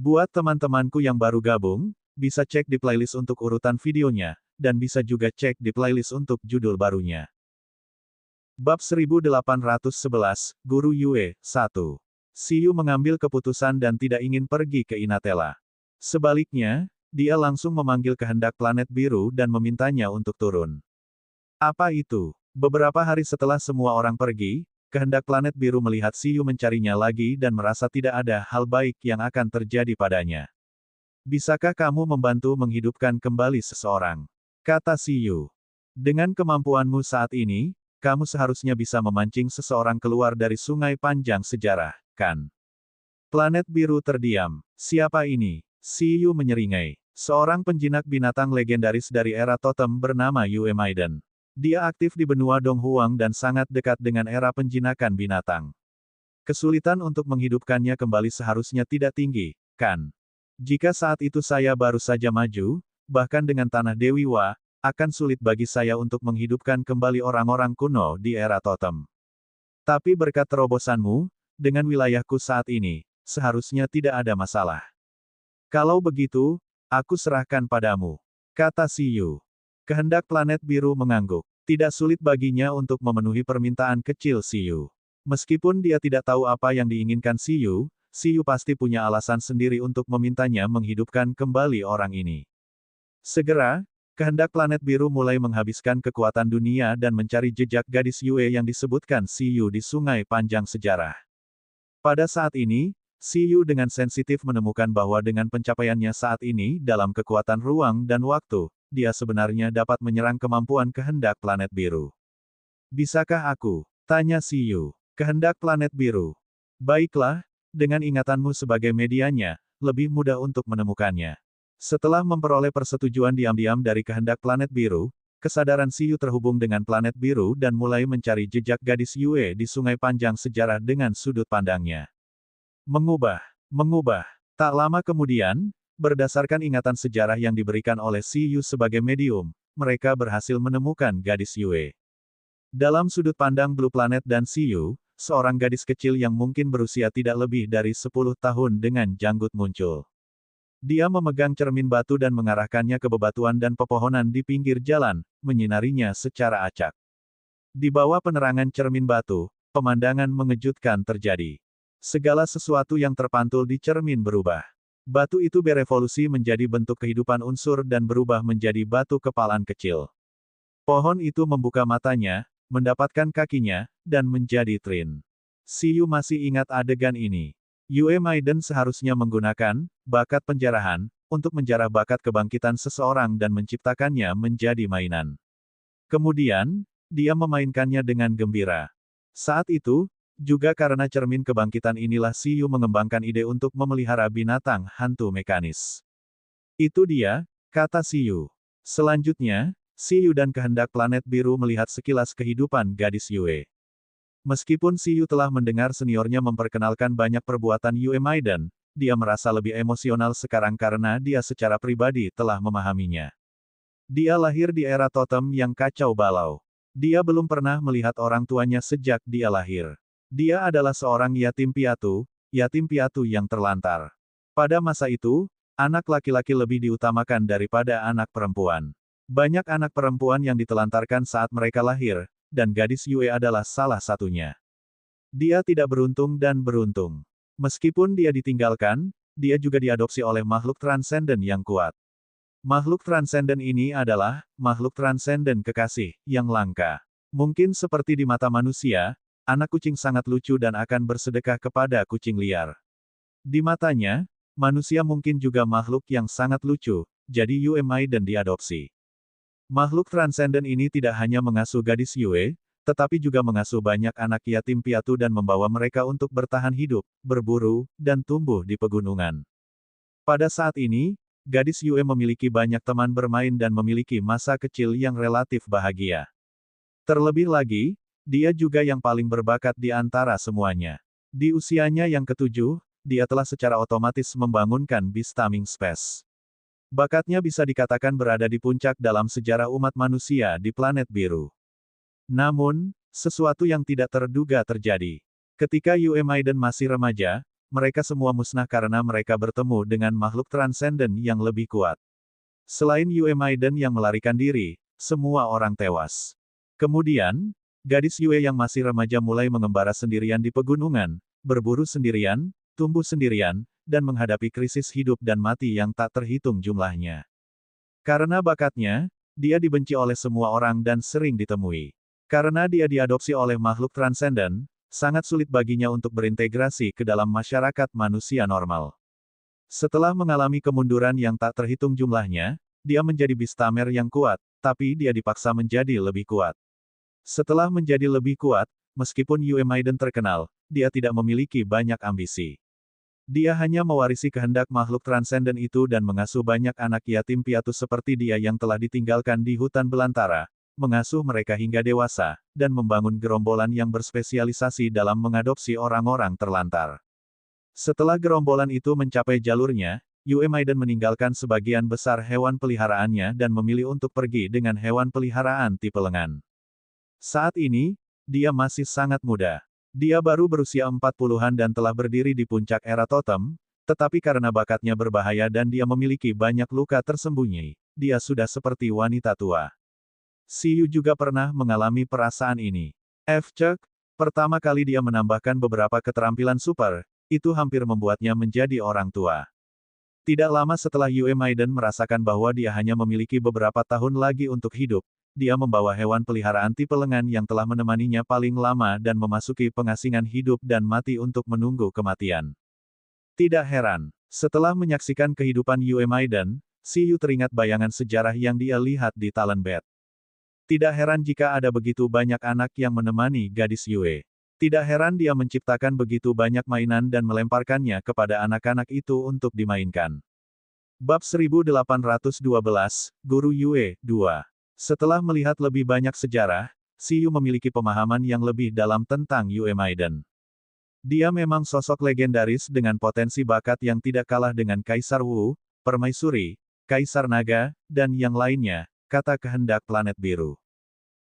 Buat teman-temanku yang baru gabung, bisa cek di playlist untuk urutan videonya, dan bisa juga cek di playlist untuk judul barunya. Bab 1811, Guru Yue, 1. Siyu mengambil keputusan dan tidak ingin pergi ke Inatela. Sebaliknya, dia langsung memanggil kehendak planet biru dan memintanya untuk turun. Apa itu? Beberapa hari setelah semua orang pergi, kehendak planet biru melihat Siyu mencarinya lagi dan merasa tidak ada hal baik yang akan terjadi padanya. Bisakah kamu membantu menghidupkan kembali seseorang? Kata Siyu. Dengan kemampuanmu saat ini, kamu seharusnya bisa memancing seseorang keluar dari sungai panjang sejarah, kan? Planet biru terdiam. Siapa ini? Siyu menyeringai. Seorang penjinak binatang legendaris dari era totem bernama Yue Maiden. Dia aktif di benua Donghuang dan sangat dekat dengan era penjinakan binatang. Kesulitan untuk menghidupkannya kembali seharusnya tidak tinggi, kan? Jika saat itu saya baru saja maju, bahkan dengan tanah Dewi Wa, akan sulit bagi saya untuk menghidupkan kembali orang-orang kuno di era totem. Tapi berkat terobosanmu, dengan wilayahku saat ini, seharusnya tidak ada masalah. Kalau begitu, aku serahkan padamu, kata Siyu. Kehendak planet biru mengangguk. Tidak sulit baginya untuk memenuhi permintaan kecil Siyu. Meskipun dia tidak tahu apa yang diinginkan Siyu, Siyu pasti punya alasan sendiri untuk memintanya menghidupkan kembali orang ini. Segera, kehendak planet biru mulai menghabiskan kekuatan dunia dan mencari jejak gadis Yue yang disebutkan Siyu di sungai panjang sejarah. Pada saat ini, Siyu dengan sensitif menemukan bahwa dengan pencapaiannya saat ini dalam kekuatan ruang dan waktu, dia sebenarnya dapat menyerang kemampuan kehendak planet biru. Bisakah aku? Tanya Siyu. Kehendak planet biru. Baiklah, dengan ingatanmu sebagai medianya, lebih mudah untuk menemukannya. Setelah memperoleh persetujuan diam-diam dari kehendak planet biru, kesadaran Siyu terhubung dengan planet biru dan mulai mencari jejak gadis Yue di sungai panjang sejarah dengan sudut pandangnya. Mengubah. Tak lama kemudian, berdasarkan ingatan sejarah yang diberikan oleh Siyu sebagai medium, mereka berhasil menemukan gadis Yue. Dalam sudut pandang Blue Planet dan Siyu, seorang gadis kecil yang mungkin berusia tidak lebih dari 10 tahun dengan janggut muncul. Dia memegang cermin batu dan mengarahkannya ke bebatuan dan pepohonan di pinggir jalan, menyinarinya secara acak. Di bawah penerangan cermin batu, pemandangan mengejutkan terjadi. Segala sesuatu yang terpantul di cermin berubah. Batu itu berevolusi menjadi bentuk kehidupan unsur dan berubah menjadi batu kepalan kecil. Pohon itu membuka matanya, mendapatkan kakinya, dan menjadi trin. Siyu masih ingat adegan ini. Yue Maiden seharusnya menggunakan bakat penjarahan untuk menjarah bakat kebangkitan seseorang dan menciptakannya menjadi mainan. Kemudian, dia memainkannya dengan gembira. Saat itu, juga karena cermin kebangkitan inilah Siyu mengembangkan ide untuk memelihara binatang hantu mekanis. Itu dia, kata Siyu. Selanjutnya, Siyu dan kehendak planet biru melihat sekilas kehidupan gadis Yue. Meskipun Siyu telah mendengar seniornya memperkenalkan banyak perbuatan Yue Maiden, dia merasa lebih emosional sekarang karena dia secara pribadi telah memahaminya. Dia lahir di era totem yang kacau balau. Dia belum pernah melihat orang tuanya sejak dia lahir. Dia adalah seorang yatim piatu yang terlantar. Pada masa itu, anak laki-laki lebih diutamakan daripada anak perempuan. Banyak anak perempuan yang ditelantarkan saat mereka lahir, dan gadis Yue adalah salah satunya. Dia tidak beruntung dan beruntung. Meskipun dia ditinggalkan, dia juga diadopsi oleh makhluk transenden yang kuat. Makhluk transenden ini adalah makhluk transenden kekasih yang langka. Mungkin seperti di mata manusia, anak kucing sangat lucu dan akan bersedekah kepada kucing liar. Di matanya, manusia mungkin juga makhluk yang sangat lucu, jadi Yue Maiden diadopsi. Makhluk transenden ini tidak hanya mengasuh gadis Yue, tetapi juga mengasuh banyak anak yatim piatu dan membawa mereka untuk bertahan hidup, berburu, dan tumbuh di pegunungan. Pada saat ini, gadis Yue memiliki banyak teman bermain dan memiliki masa kecil yang relatif bahagia. Terlebih lagi, dia juga yang paling berbakat di antara semuanya. Di usianya yang ke-7, dia telah secara otomatis membangunkan Beastaming Space. Bakatnya bisa dikatakan berada di puncak dalam sejarah umat manusia di planet biru. Namun, sesuatu yang tidak terduga terjadi. Ketika Yue Maiden masih remaja, mereka semua musnah karena mereka bertemu dengan makhluk transenden yang lebih kuat. Selain Yue Maiden yang melarikan diri, semua orang tewas. Kemudian, gadis Yue yang masih remaja mulai mengembara sendirian di pegunungan, berburu sendirian, tumbuh sendirian, dan menghadapi krisis hidup dan mati yang tak terhitung jumlahnya. Karena bakatnya, dia dibenci oleh semua orang dan sering ditemui. Karena dia diadopsi oleh makhluk transenden, sangat sulit baginya untuk berintegrasi ke dalam masyarakat manusia normal. Setelah mengalami kemunduran yang tak terhitung jumlahnya, dia menjadi Beastamer yang kuat, tapi dia dipaksa menjadi lebih kuat. Setelah menjadi lebih kuat, meskipun Yue Maiden terkenal, dia tidak memiliki banyak ambisi. Dia hanya mewarisi kehendak makhluk transenden itu dan mengasuh banyak anak yatim piatu seperti dia yang telah ditinggalkan di hutan belantara, mengasuh mereka hingga dewasa, dan membangun gerombolan yang berspesialisasi dalam mengadopsi orang-orang terlantar. Setelah gerombolan itu mencapai jalurnya, Yue Maiden meninggalkan sebagian besar hewan peliharaannya dan memilih untuk pergi dengan hewan peliharaan tipe lengan. Saat ini, dia masih sangat muda. Dia baru berusia 40-an dan telah berdiri di puncak era totem, tetapi karena bakatnya berbahaya dan dia memiliki banyak luka tersembunyi, dia sudah seperti wanita tua. Siyu juga pernah mengalami perasaan ini. Pertama kali dia menambahkan beberapa keterampilan super, itu hampir membuatnya menjadi orang tua. Tidak lama setelah Yue Maiden merasakan bahwa dia hanya memiliki beberapa tahun lagi untuk hidup, dia membawa hewan peliharaan tipe lengan yang telah menemaninya paling lama dan memasuki pengasingan hidup dan mati untuk menunggu kematian. Tidak heran, setelah menyaksikan kehidupan Yue Maiden, Siyu teringat bayangan sejarah yang dia lihat di Talon Bed. Tidak heran jika ada begitu banyak anak yang menemani gadis Yue. Tidak heran dia menciptakan begitu banyak mainan dan melemparkannya kepada anak-anak itu untuk dimainkan. Bab 1812, Guru Yue, 2. Setelah melihat lebih banyak sejarah, Siyu memiliki pemahaman yang lebih dalam tentang Yue Maiden. Dia memang sosok legendaris dengan potensi bakat yang tidak kalah dengan Kaisar Wu, Permaisuri, Kaisar Naga, dan yang lainnya, kata kehendak planet biru.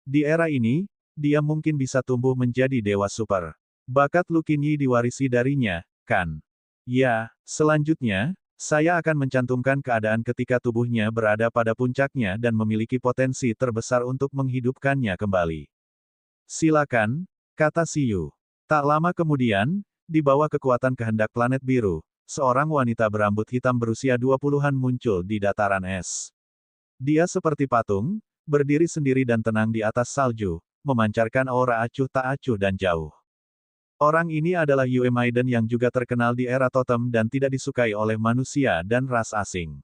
Di era ini, dia mungkin bisa tumbuh menjadi dewa super. Bakat Lu Qinyi diwarisi darinya, kan? Ya, selanjutnya, saya akan mencantumkan keadaan ketika tubuhnya berada pada puncaknya dan memiliki potensi terbesar untuk menghidupkannya kembali. Silakan, kata Siyu. Tak lama kemudian, di bawah kekuatan kehendak planet biru, seorang wanita berambut hitam berusia 20-an muncul di dataran es. Dia seperti patung, berdiri sendiri dan tenang di atas salju, memancarkan aura acuh tak acuh dan jauh. Orang ini adalah Yue Maiden yang juga terkenal di era totem dan tidak disukai oleh manusia dan ras asing.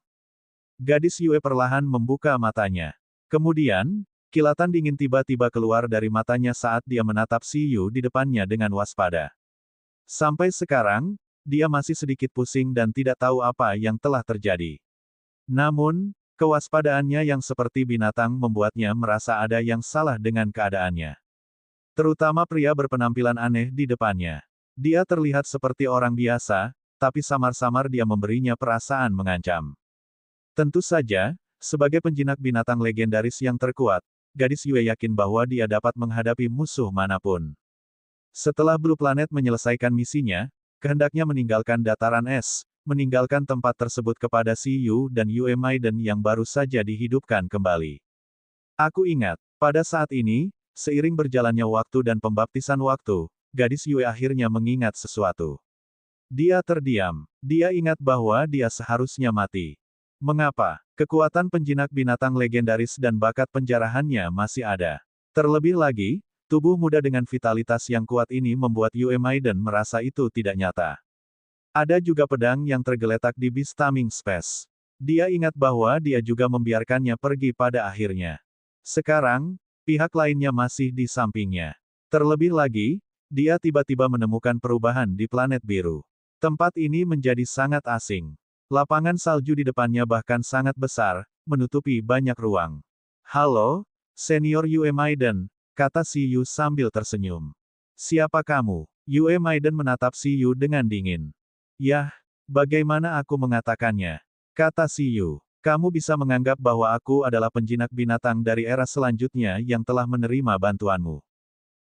Gadis Yue perlahan membuka matanya. Kemudian, kilatan dingin tiba-tiba keluar dari matanya saat dia menatap Siyu di depannya dengan waspada. Sampai sekarang, dia masih sedikit pusing dan tidak tahu apa yang telah terjadi. Namun, kewaspadaannya yang seperti binatang membuatnya merasa ada yang salah dengan keadaannya. Terutama pria berpenampilan aneh di depannya. Dia terlihat seperti orang biasa, tapi samar-samar dia memberinya perasaan mengancam. Tentu saja, sebagai penjinak binatang legendaris yang terkuat, gadis Yue yakin bahwa dia dapat menghadapi musuh manapun. Setelah Blue Planet menyelesaikan misinya, kehendaknya meninggalkan dataran es, meninggalkan tempat tersebut kepada Siyu dan Yue Maiden yang baru saja dihidupkan kembali. Aku ingat, pada saat ini, seiring berjalannya waktu dan pembaptisan waktu, gadis Yue akhirnya mengingat sesuatu. Dia terdiam. Dia ingat bahwa dia seharusnya mati. Mengapa? Kekuatan penjinak binatang legendaris dan bakat penjarahannya masih ada. Terlebih lagi, tubuh muda dengan vitalitas yang kuat ini membuat Yue Maiden merasa itu tidak nyata. Ada juga pedang yang tergeletak di Beastaming Space. Dia ingat bahwa dia juga membiarkannya pergi pada akhirnya. Sekarang, pihak lainnya masih di sampingnya. Terlebih lagi, dia tiba-tiba menemukan perubahan di planet biru. Tempat ini menjadi sangat asing. Lapangan salju di depannya bahkan sangat besar, menutupi banyak ruang. Halo, Senior Yue Maiden, kata Siyu sambil tersenyum. Siapa kamu? Yue Maiden menatap Siyu dengan dingin. Yah, bagaimana aku mengatakannya? Kata Siyu. Kamu bisa menganggap bahwa aku adalah penjinak binatang dari era selanjutnya yang telah menerima bantuanmu.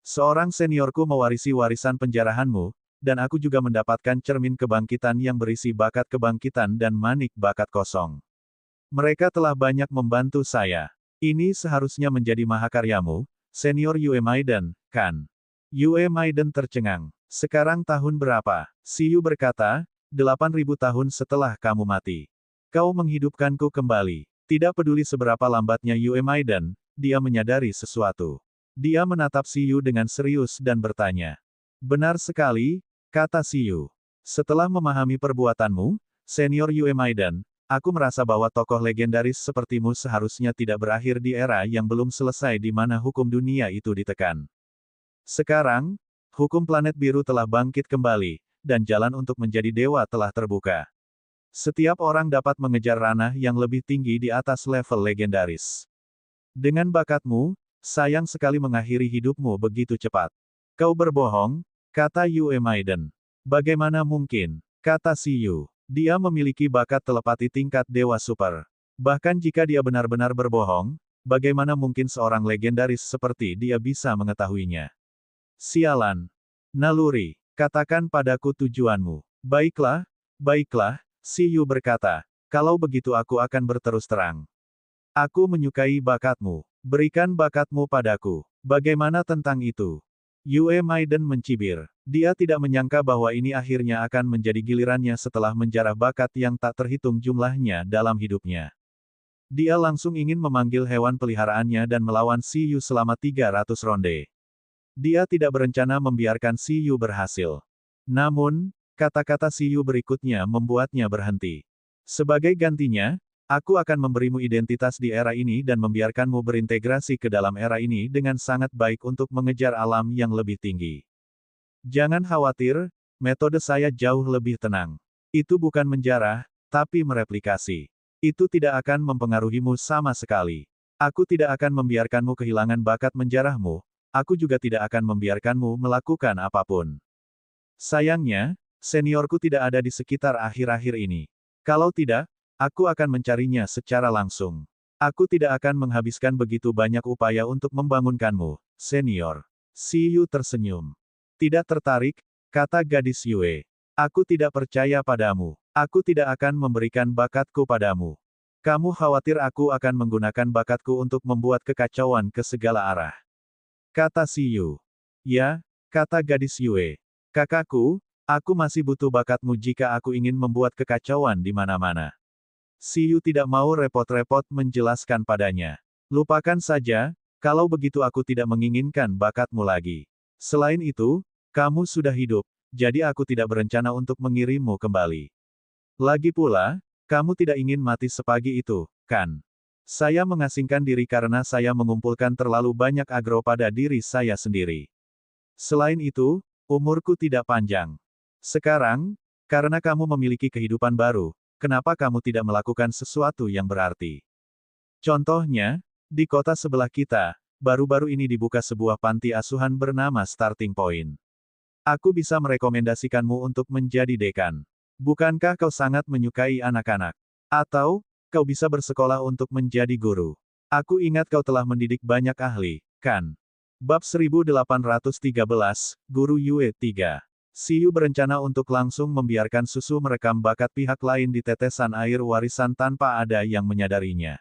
Seorang seniorku mewarisi warisan penjarahanmu, dan aku juga mendapatkan cermin kebangkitan yang berisi bakat kebangkitan dan manik bakat kosong. Mereka telah banyak membantu saya. Ini seharusnya menjadi mahakaryamu, Senior Yue Maiden, kan? Yue Maiden tercengang. Sekarang tahun berapa? Siyu berkata, 8.000 tahun setelah kamu mati. Kau menghidupkanku kembali. Tidak peduli seberapa lambatnya Yue Maiden, dia menyadari sesuatu. Dia menatap Siyu dengan serius dan bertanya. Benar sekali, kata Siyu. Setelah memahami perbuatanmu, Senior Yue Maiden, aku merasa bahwa tokoh legendaris sepertimu seharusnya tidak berakhir di era yang belum selesai di mana hukum dunia itu ditekan. Sekarang, hukum planet biru telah bangkit kembali, dan jalan untuk menjadi dewa telah terbuka. Setiap orang dapat mengejar ranah yang lebih tinggi di atas level legendaris. Dengan bakatmu, sayang sekali mengakhiri hidupmu begitu cepat. Kau berbohong, kata Yue Maiden. Bagaimana mungkin, kata Siyu. Dia memiliki bakat telepati tingkat dewa super. Bahkan jika dia benar-benar berbohong, bagaimana mungkin seorang legendaris seperti dia bisa mengetahuinya? Sialan. Naluri, katakan padaku tujuanmu. Baiklah, baiklah, Siyu berkata. Kalau begitu aku akan berterus terang. Aku menyukai bakatmu. Berikan bakatmu padaku. Bagaimana tentang itu? Yue Maiden mencibir. Dia tidak menyangka bahwa ini akhirnya akan menjadi gilirannya setelah menjarah bakat yang tak terhitung jumlahnya dalam hidupnya. Dia langsung ingin memanggil hewan peliharaannya dan melawan Siyu selama 300 ronde. Dia tidak berencana membiarkan Siyu berhasil. Namun, kata-kata Siyu berikutnya membuatnya berhenti. Sebagai gantinya, aku akan memberimu identitas di era ini dan membiarkanmu berintegrasi ke dalam era ini dengan sangat baik untuk mengejar alam yang lebih tinggi. Jangan khawatir, metode saya jauh lebih tenang. Itu bukan menjarah, tapi mereplikasi. Itu tidak akan mempengaruhimu sama sekali. Aku tidak akan membiarkanmu kehilangan bakat menjarahmu, aku juga tidak akan membiarkanmu melakukan apapun. Sayangnya, seniorku tidak ada di sekitar akhir-akhir ini. Kalau tidak, aku akan mencarinya secara langsung. Aku tidak akan menghabiskan begitu banyak upaya untuk membangunkanmu, senior. Siyu tersenyum. Tidak tertarik, kata gadis Yue. Aku tidak percaya padamu. Aku tidak akan memberikan bakatku padamu. Kamu khawatir aku akan menggunakan bakatku untuk membuat kekacauan ke segala arah. Kata Siyu. Ya, kata gadis Yue. Kakakku, aku masih butuh bakatmu jika aku ingin membuat kekacauan di mana-mana. Siyu tidak mau repot-repot menjelaskan padanya. Lupakan saja, kalau begitu aku tidak menginginkan bakatmu lagi. Selain itu, kamu sudah hidup, jadi aku tidak berencana untuk mengirimmu kembali. Lagi pula, kamu tidak ingin mati sepagi itu, kan? Saya mengasingkan diri karena saya mengumpulkan terlalu banyak agro pada diri saya sendiri. Selain itu, umurku tidak panjang. Sekarang, karena kamu memiliki kehidupan baru, kenapa kamu tidak melakukan sesuatu yang berarti? Contohnya, di kota sebelah kita, baru-baru ini dibuka sebuah panti asuhan bernama Starting Point. Aku bisa merekomendasikanmu untuk menjadi dekan. Bukankah kau sangat menyukai anak-anak? Atau, kau bisa bersekolah untuk menjadi guru. Aku ingat kau telah mendidik banyak ahli, kan? Bab 1813, Guru Yue 3. Siyu berencana untuk langsung membiarkan susu merekam bakat pihak lain di tetesan air warisan tanpa ada yang menyadarinya.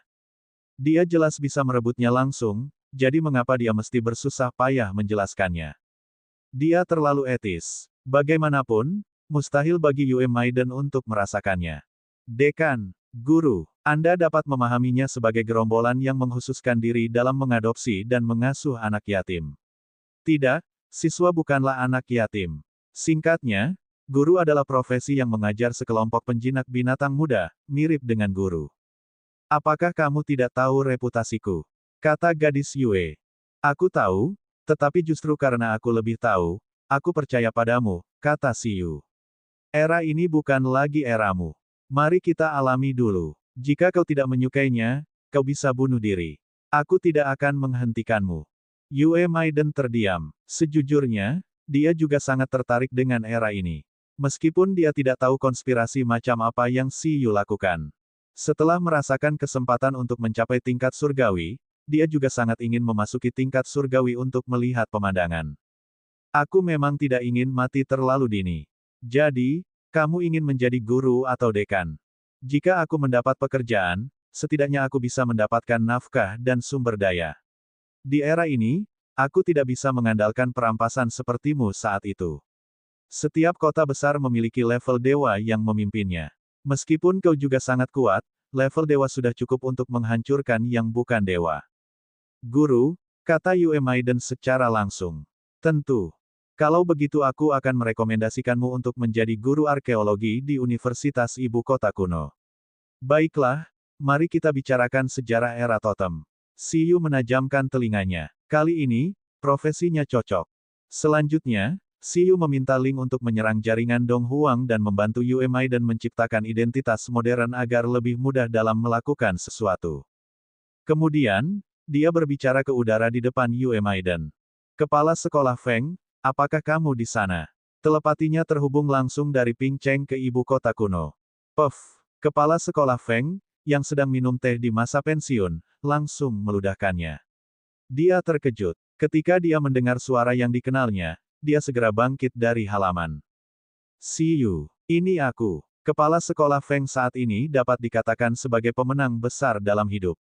Dia jelas bisa merebutnya langsung, jadi mengapa dia mesti bersusah payah menjelaskannya? Dia terlalu etis. Bagaimanapun, mustahil bagi Yue Maiden untuk merasakannya. Dekan, guru, Anda dapat memahaminya sebagai gerombolan yang menghususkan diri dalam mengadopsi dan mengasuh anak yatim. Tidak, siswa bukanlah anak yatim. Singkatnya, guru adalah profesi yang mengajar sekelompok penjinak binatang muda, mirip dengan guru. Apakah kamu tidak tahu reputasiku? Kata gadis Yue. Aku tahu, tetapi justru karena aku lebih tahu, aku percaya padamu, kata Siyu. Era ini bukan lagi eramu. Mari kita alami dulu. Jika kau tidak menyukainya, kau bisa bunuh diri. Aku tidak akan menghentikanmu. Yue Maiden terdiam. Sejujurnya, dia juga sangat tertarik dengan era ini. Meskipun dia tidak tahu konspirasi macam apa yang Siyu lakukan. Setelah merasakan kesempatan untuk mencapai tingkat surgawi, dia juga sangat ingin memasuki tingkat surgawi untuk melihat pemandangan. Aku memang tidak ingin mati terlalu dini. Jadi, kamu ingin menjadi guru atau dekan? Jika aku mendapat pekerjaan, setidaknya aku bisa mendapatkan nafkah dan sumber daya. Di era ini, aku tidak bisa mengandalkan perampasan sepertimu saat itu. Setiap kota besar memiliki level dewa yang memimpinnya. Meskipun kau juga sangat kuat, level dewa sudah cukup untuk menghancurkan yang bukan dewa. Guru, kata Yue Maiden secara langsung. Tentu. Kalau begitu aku akan merekomendasikanmu untuk menjadi guru arkeologi di Universitas Ibu Kota Kuno. Baiklah, mari kita bicarakan sejarah era totem. Siyu menajamkan telinganya. Kali ini, profesinya cocok. Selanjutnya, Siyu meminta Ling untuk menyerang jaringan Dong Huang dan membantu Yue Maiden menciptakan identitas modern agar lebih mudah dalam melakukan sesuatu. Kemudian, dia berbicara ke udara di depan Yue Maiden. Kepala Sekolah Feng, apakah kamu di sana? Telepatinya terhubung langsung dari Ping Cheng ke ibu kota kuno. Puff, kepala Sekolah Feng, yang sedang minum teh di masa pensiun, langsung meludahkannya. Dia terkejut. Ketika dia mendengar suara yang dikenalnya, dia segera bangkit dari halaman. Siyu, ini aku. Kepala Sekolah Feng saat ini dapat dikatakan sebagai pemenang besar dalam hidup.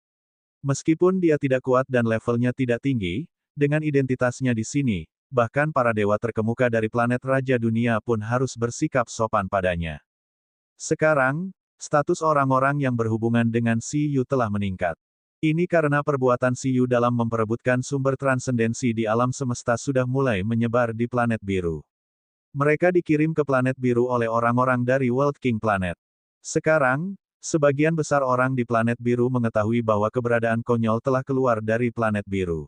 Meskipun dia tidak kuat dan levelnya tidak tinggi, dengan identitasnya di sini, bahkan para dewa terkemuka dari planet Raja Dunia pun harus bersikap sopan padanya. Sekarang, status orang-orang yang berhubungan dengan Siyu telah meningkat. Ini karena perbuatan Siyu dalam memperebutkan sumber transendensi di alam semesta sudah mulai menyebar di planet biru. Mereka dikirim ke planet biru oleh orang-orang dari World King Planet. Sekarang, sebagian besar orang di planet biru mengetahui bahwa keberadaan konyol telah keluar dari planet biru.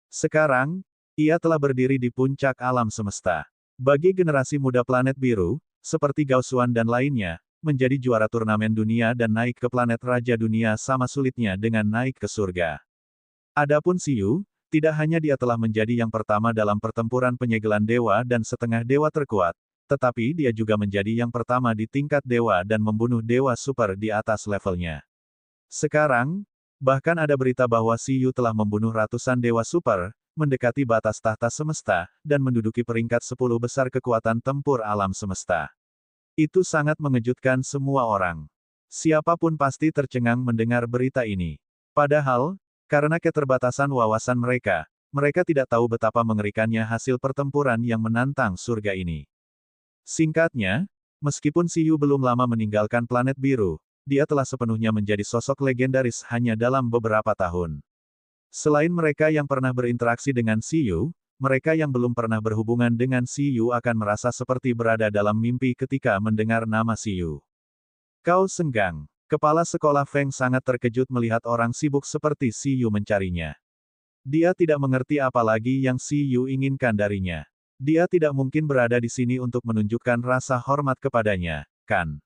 Sekarang, ia telah berdiri di puncak alam semesta. Bagi generasi muda planet biru, seperti Gao Xuan dan lainnya, menjadi juara turnamen dunia dan naik ke planet Raja Dunia sama sulitnya dengan naik ke surga. Adapun Siyu, tidak hanya dia telah menjadi yang pertama dalam pertempuran penyegelan dewa dan setengah dewa terkuat, tetapi dia juga menjadi yang pertama di tingkat dewa dan membunuh dewa super di atas levelnya. Sekarang, bahkan ada berita bahwa Siyu telah membunuh ratusan dewa super, mendekati batas tahta semesta, dan menduduki peringkat 10 besar kekuatan tempur alam semesta. Itu sangat mengejutkan semua orang. Siapapun pasti tercengang mendengar berita ini. Padahal, karena keterbatasan wawasan mereka tidak tahu betapa mengerikannya hasil pertempuran yang menantang surga ini. Singkatnya, meskipun Siyu belum lama meninggalkan planet biru, dia telah sepenuhnya menjadi sosok legendaris hanya dalam beberapa tahun. Selain mereka yang pernah berinteraksi dengan Siyu, mereka yang belum pernah berhubungan dengan Siyu akan merasa seperti berada dalam mimpi ketika mendengar nama Siyu. Kau senggang. Kepala Sekolah Feng sangat terkejut melihat orang sibuk seperti Siyu mencarinya. Dia tidak mengerti apa lagi yang Siyu inginkan darinya. Dia tidak mungkin berada di sini untuk menunjukkan rasa hormat kepadanya, kan?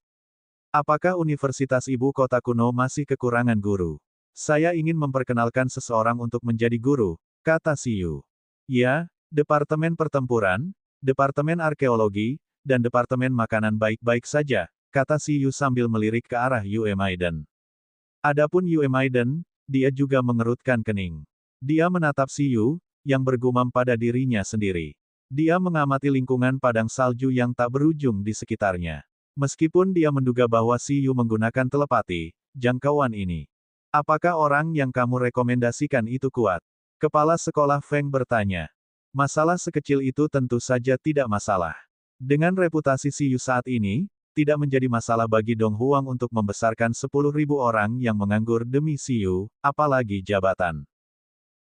Apakah Universitas Ibu Kota Kuno masih kekurangan guru? Saya ingin memperkenalkan seseorang untuk menjadi guru, kata Siyu. Ya, Departemen Pertempuran, Departemen Arkeologi, dan Departemen Makanan baik-baik saja, kata Siyu sambil melirik ke arah Yue Maiden. Adapun Yue Maiden, dia juga mengerutkan kening. Dia menatap Siyu, yang bergumam pada dirinya sendiri. Dia mengamati lingkungan padang salju yang tak berujung di sekitarnya. Meskipun dia menduga bahwa Siyu menggunakan telepati, jangkauan ini. Apakah orang yang kamu rekomendasikan itu kuat? Kepala Sekolah Feng bertanya. Masalah sekecil itu tentu saja tidak masalah. Dengan reputasi Siyu saat ini, tidak menjadi masalah bagi Dong Huang untuk membesarkan 10.000 orang yang menganggur demi Siyu, apalagi jabatan.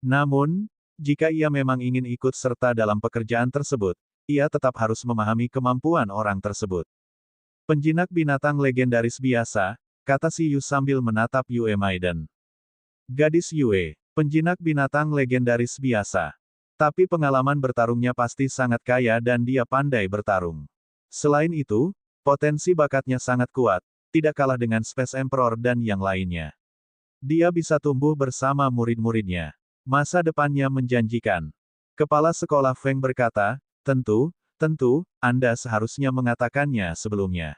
Namun, jika ia memang ingin ikut serta dalam pekerjaan tersebut, ia tetap harus memahami kemampuan orang tersebut. Penjinak binatang legendaris biasa, kata Siyu sambil menatap Yue Maiden. Gadis Yue, penjinak binatang legendaris biasa. Tapi pengalaman bertarungnya pasti sangat kaya dan dia pandai bertarung. Selain itu, potensi bakatnya sangat kuat, tidak kalah dengan Space Emperor dan yang lainnya. Dia bisa tumbuh bersama murid-muridnya. Masa depannya menjanjikan. Kepala Sekolah Feng berkata, tentu, Anda seharusnya mengatakannya sebelumnya.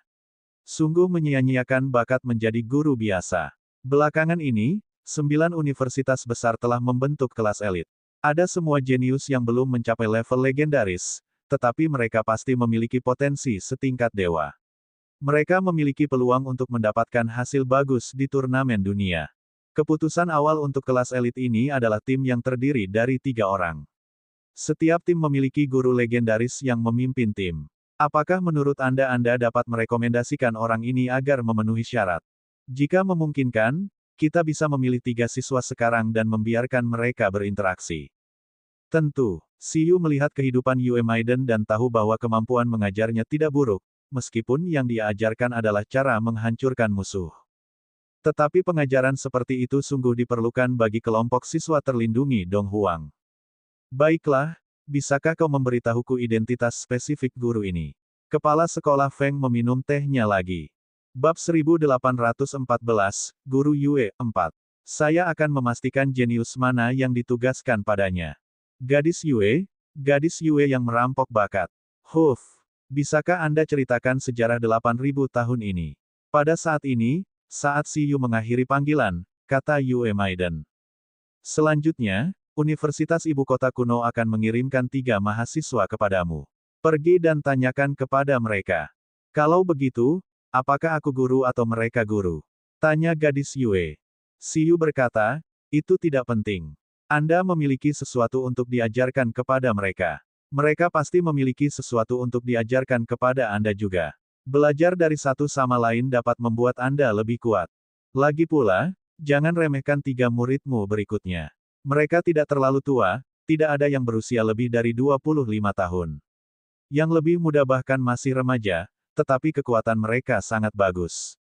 Sungguh menyia-nyiakan bakat menjadi guru biasa. Belakangan ini, 9 universitas besar telah membentuk kelas elit. Ada semua jenius yang belum mencapai level legendaris, tetapi mereka pasti memiliki potensi setingkat dewa. Mereka memiliki peluang untuk mendapatkan hasil bagus di turnamen dunia. Keputusan awal untuk kelas elit ini adalah tim yang terdiri dari 3 orang. Setiap tim memiliki guru legendaris yang memimpin tim. Apakah menurut Anda dapat merekomendasikan orang ini agar memenuhi syarat? Jika memungkinkan, kita bisa memilih 3 siswa sekarang dan membiarkan mereka berinteraksi. Tentu, Siyu melihat kehidupan Yue Maiden dan tahu bahwa kemampuan mengajarnya tidak buruk, meskipun yang dia ajarkan adalah cara menghancurkan musuh. Tetapi pengajaran seperti itu sungguh diperlukan bagi kelompok siswa terlindungi Dong Huang. Baiklah, bisakah kau memberitahuku identitas spesifik guru ini? Kepala sekolah Feng meminum tehnya lagi. Bab 1814, Guru Yue, 4. Saya akan memastikan jenius mana yang ditugaskan padanya. Gadis Yue yang merampok bakat. Huf, bisakah Anda ceritakan sejarah 8.000 tahun ini? Pada saat ini, saat Siyu mengakhiri panggilan, kata Yue Maiden. Selanjutnya, Universitas Ibu Kota Kuno akan mengirimkan 3 mahasiswa kepadamu. Pergi dan tanyakan kepada mereka. Kalau begitu, apakah aku guru atau mereka guru? Tanya gadis Yue. Siyu berkata, itu tidak penting. Anda memiliki sesuatu untuk diajarkan kepada mereka. Mereka pasti memiliki sesuatu untuk diajarkan kepada Anda juga. Belajar dari satu sama lain dapat membuat Anda lebih kuat. Lagi pula, jangan remehkan 3 muridmu berikutnya. Mereka tidak terlalu tua, tidak ada yang berusia lebih dari 25 tahun. Yang lebih muda bahkan masih remaja, tetapi kekuatan mereka sangat bagus.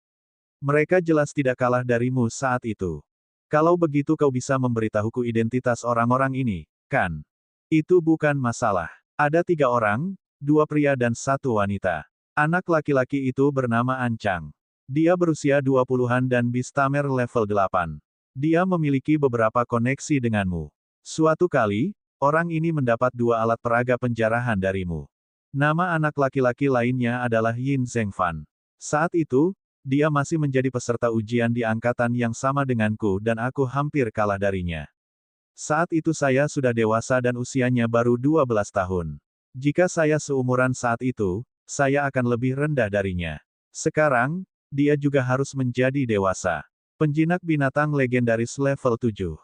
Mereka jelas tidak kalah darimu saat itu. Kalau begitu kau bisa memberitahuku identitas orang-orang ini, kan? Itu bukan masalah. Ada 3 orang, 2 pria dan 1 wanita. Anak laki-laki itu bernama Ancang. Dia berusia 20-an dan Bistamer level 8. Dia memiliki beberapa koneksi denganmu. Suatu kali, orang ini mendapat 2 alat peraga penjarahan darimu. Nama anak laki-laki lainnya adalah Yin Zhengfan. Saat itu, dia masih menjadi peserta ujian di angkatan yang sama denganku dan aku hampir kalah darinya. Saat itu saya sudah dewasa dan usianya baru 12 tahun. Jika saya seumuran saat itu, saya akan lebih rendah darinya. Sekarang, dia juga harus menjadi dewasa. Penjinak binatang legendaris level 7.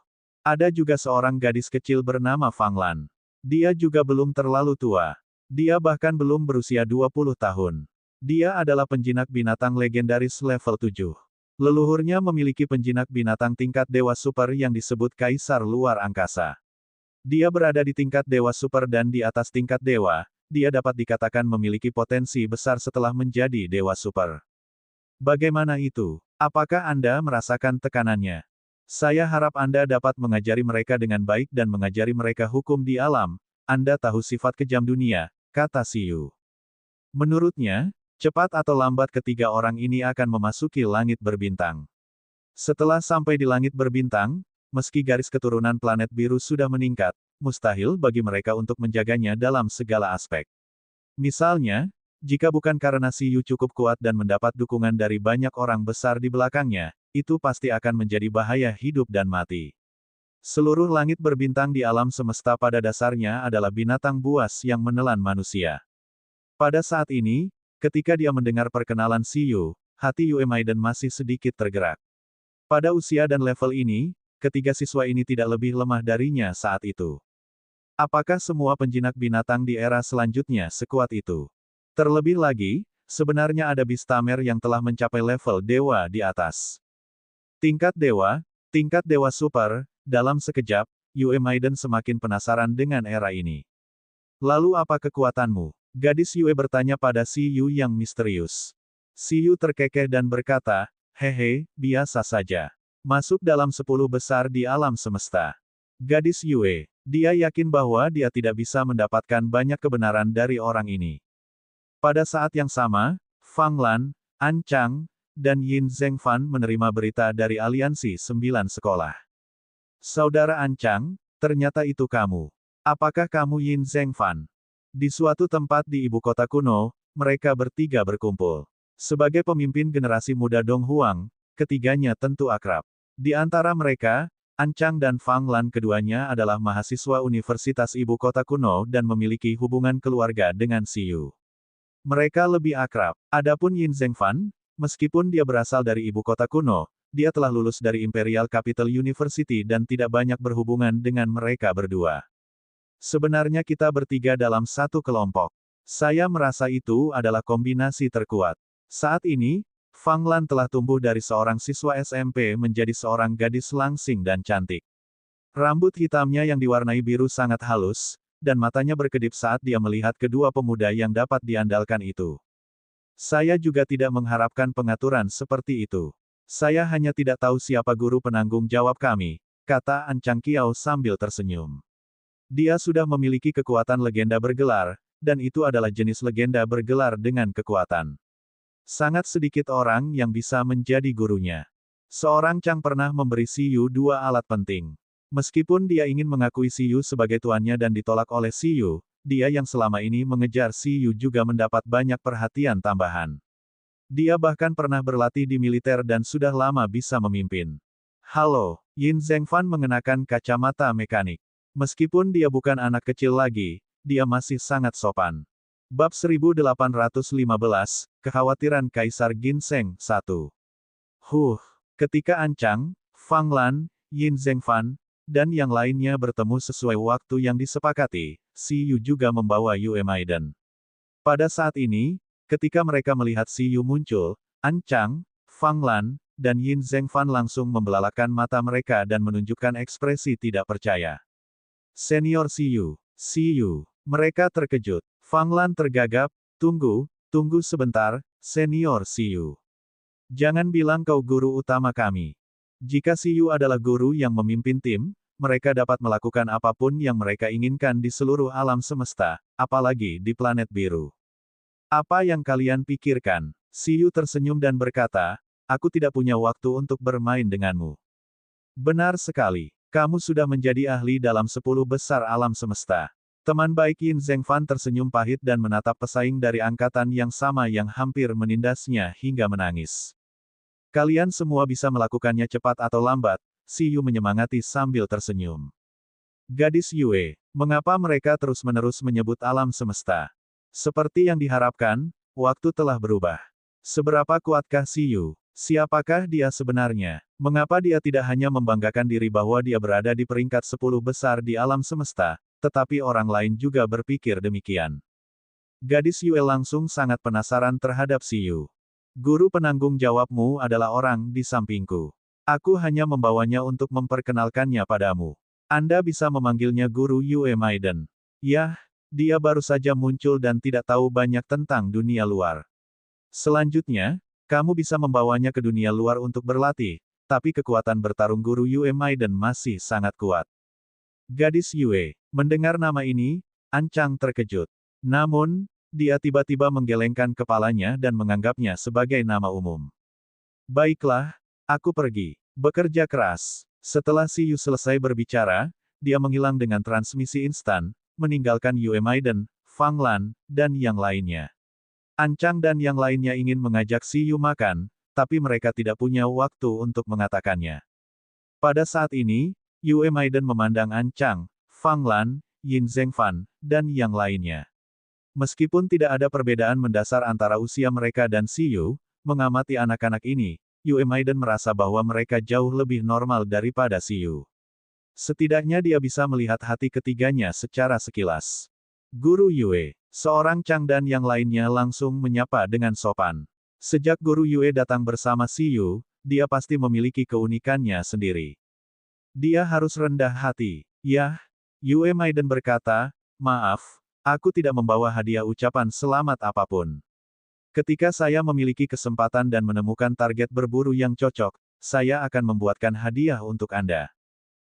Ada juga seorang gadis kecil bernama Fang Lan. Dia juga belum terlalu tua. Dia bahkan belum berusia 20 tahun. Dia adalah penjinak binatang legendaris level 7. Leluhurnya memiliki penjinak binatang tingkat dewa super yang disebut Kaisar Luar Angkasa. Dia berada di tingkat dewa super dan di atas tingkat dewa, dia dapat dikatakan memiliki potensi besar setelah menjadi dewa super. Bagaimana itu? Apakah Anda merasakan tekanannya? Saya harap Anda dapat mengajari mereka dengan baik dan mengajari mereka hukum di alam. Anda tahu sifat kejam dunia, kata Siyu. Menurutnya, cepat atau lambat ketiga orang ini akan memasuki langit berbintang. Setelah sampai di langit berbintang, meski garis keturunan planet biru sudah meningkat, mustahil bagi mereka untuk menjaganya dalam segala aspek. Misalnya, jika bukan karena Siyu cukup kuat dan mendapat dukungan dari banyak orang besar di belakangnya, itu pasti akan menjadi bahaya hidup dan mati. Seluruh langit berbintang di alam semesta pada dasarnya adalah binatang buas yang menelan manusia. Pada saat ini, ketika dia mendengar perkenalan Siyu, hati Yue Maiden masih sedikit tergerak. Pada usia dan level ini, ketiga siswa ini tidak lebih lemah darinya saat itu. Apakah semua penjinak binatang di era selanjutnya sekuat itu? Terlebih lagi, sebenarnya ada Bistamer yang telah mencapai level dewa di atas. Tingkat dewa super, dalam sekejap, Yue Maiden semakin penasaran dengan era ini. Lalu apa kekuatanmu? Gadis Yue bertanya pada Siyu yang misterius. Siyu terkekeh dan berkata, hehe, biasa saja. Masuk dalam 10 besar di alam semesta. Gadis Yue, dia yakin bahwa dia tidak bisa mendapatkan banyak kebenaran dari orang ini. Pada saat yang sama, Fang Lan, Ancang, dan Yin Zhengfan menerima berita dari Aliansi 9 Sekolah. Saudara Ancang, ternyata itu kamu. Apakah kamu Yin Zhengfan? Di suatu tempat di ibu kota kuno, mereka bertiga berkumpul. Sebagai pemimpin generasi muda Dong Huang, ketiganya tentu akrab. Di antara mereka, An Chang dan Fang Lan keduanya adalah mahasiswa Universitas Ibu Kota Kuno dan memiliki hubungan keluarga dengan Si Yu. Mereka lebih akrab. Adapun Yin Zhengfan, meskipun dia berasal dari Ibu Kota Kuno, dia telah lulus dari Imperial Capital University dan tidak banyak berhubungan dengan mereka berdua. Sebenarnya kita bertiga dalam satu kelompok. Saya merasa itu adalah kombinasi terkuat. Saat ini, Fang Lan telah tumbuh dari seorang siswa SMP menjadi seorang gadis langsing dan cantik. Rambut hitamnya yang diwarnai biru sangat halus, dan matanya berkedip saat dia melihat kedua pemuda yang dapat diandalkan itu. Saya juga tidak mengharapkan pengaturan seperti itu. Saya hanya tidak tahu siapa guru penanggung jawab kami, kata An Chang Kiao sambil tersenyum. Dia sudah memiliki kekuatan legenda bergelar, dan itu adalah jenis legenda bergelar dengan kekuatan. Sangat sedikit orang yang bisa menjadi gurunya. Seorang Chang pernah memberi Si Yu dua alat penting. Meskipun dia ingin mengakui Si Yu sebagai tuannya dan ditolak oleh Si Yu, dia yang selama ini mengejar Si Yu juga mendapat banyak perhatian tambahan. Dia bahkan pernah berlatih di militer dan sudah lama bisa memimpin. Halo, Yin Zhengfan mengenakan kacamata mekanik. Meskipun dia bukan anak kecil lagi, dia masih sangat sopan. Bab 1815, Kekhawatiran Kaisar Ginseng 1. Ketika An Chang, Fang Lan, Yin Zhengfan, dan yang lainnya bertemu sesuai waktu yang disepakati, Si Yu juga membawa Yue Maiden. Pada saat ini, ketika mereka melihat Si Yu muncul, An Chang, Fang Lan, dan Yin Zhengfan langsung membelalakan mata mereka dan menunjukkan ekspresi tidak percaya. Senior Si Yu, mereka terkejut. Fang Lan tergagap, tunggu sebentar, Senior Si Yu. Jangan bilang kau guru utama kami. Jika Si Yu adalah guru yang memimpin tim, mereka dapat melakukan apapun yang mereka inginkan di seluruh alam semesta, apalagi di planet biru. Apa yang kalian pikirkan? Si Yu tersenyum dan berkata, aku tidak punya waktu untuk bermain denganmu. Benar sekali, kamu sudah menjadi ahli dalam 10 besar alam semesta. Teman baik Yin Zhengfan tersenyum pahit dan menatap pesaing dari angkatan yang sama yang hampir menindasnya hingga menangis. Kalian semua bisa melakukannya cepat atau lambat, Si Yu menyemangati sambil tersenyum. Gadis Yue, mengapa mereka terus-menerus menyebut alam semesta? Seperti yang diharapkan, waktu telah berubah. Seberapa kuatkah Si Yu? Siapakah dia sebenarnya? Mengapa dia tidak hanya membanggakan diri bahwa dia berada di peringkat 10 besar di alam semesta, tetapi orang lain juga berpikir demikian? Gadis Yue langsung sangat penasaran terhadap Si Yu. Guru penanggung jawabmu adalah orang di sampingku. Aku hanya membawanya untuk memperkenalkannya padamu. Anda bisa memanggilnya Guru Yue Maiden. Yah, dia baru saja muncul dan tidak tahu banyak tentang dunia luar. Selanjutnya, kamu bisa membawanya ke dunia luar untuk berlatih, tapi kekuatan bertarung Guru Yue Maiden masih sangat kuat. Gadis Yue, mendengar nama ini, An Chang terkejut. Namun, dia tiba-tiba menggelengkan kepalanya dan menganggapnya sebagai nama umum. Baiklah, aku pergi. Bekerja keras. Setelah Si Yu selesai berbicara, dia menghilang dengan transmisi instan, meninggalkan Yue Maiden, Fang Lan, dan yang lainnya. An Chang dan yang lainnya ingin mengajak Si Yu makan, tapi mereka tidak punya waktu untuk mengatakannya. Pada saat ini, Yue Maiden memandang An Chang, Fang Lan, Yin Zhengfan, dan yang lainnya. Meskipun tidak ada perbedaan mendasar antara usia mereka dan Si Yu, mengamati anak-anak ini, Yue Maiden merasa bahwa mereka jauh lebih normal daripada Si Yu. Setidaknya dia bisa melihat hati ketiganya secara sekilas. Guru Yue, seorang Chang dan yang lainnya langsung menyapa dengan sopan. Sejak Guru Yue datang bersama Si Yu, dia pasti memiliki keunikannya sendiri. Dia harus rendah hati. Yah, Yue Maiden berkata, maaf, aku tidak membawa hadiah ucapan selamat apapun. Ketika saya memiliki kesempatan dan menemukan target berburu yang cocok, saya akan membuatkan hadiah untuk Anda.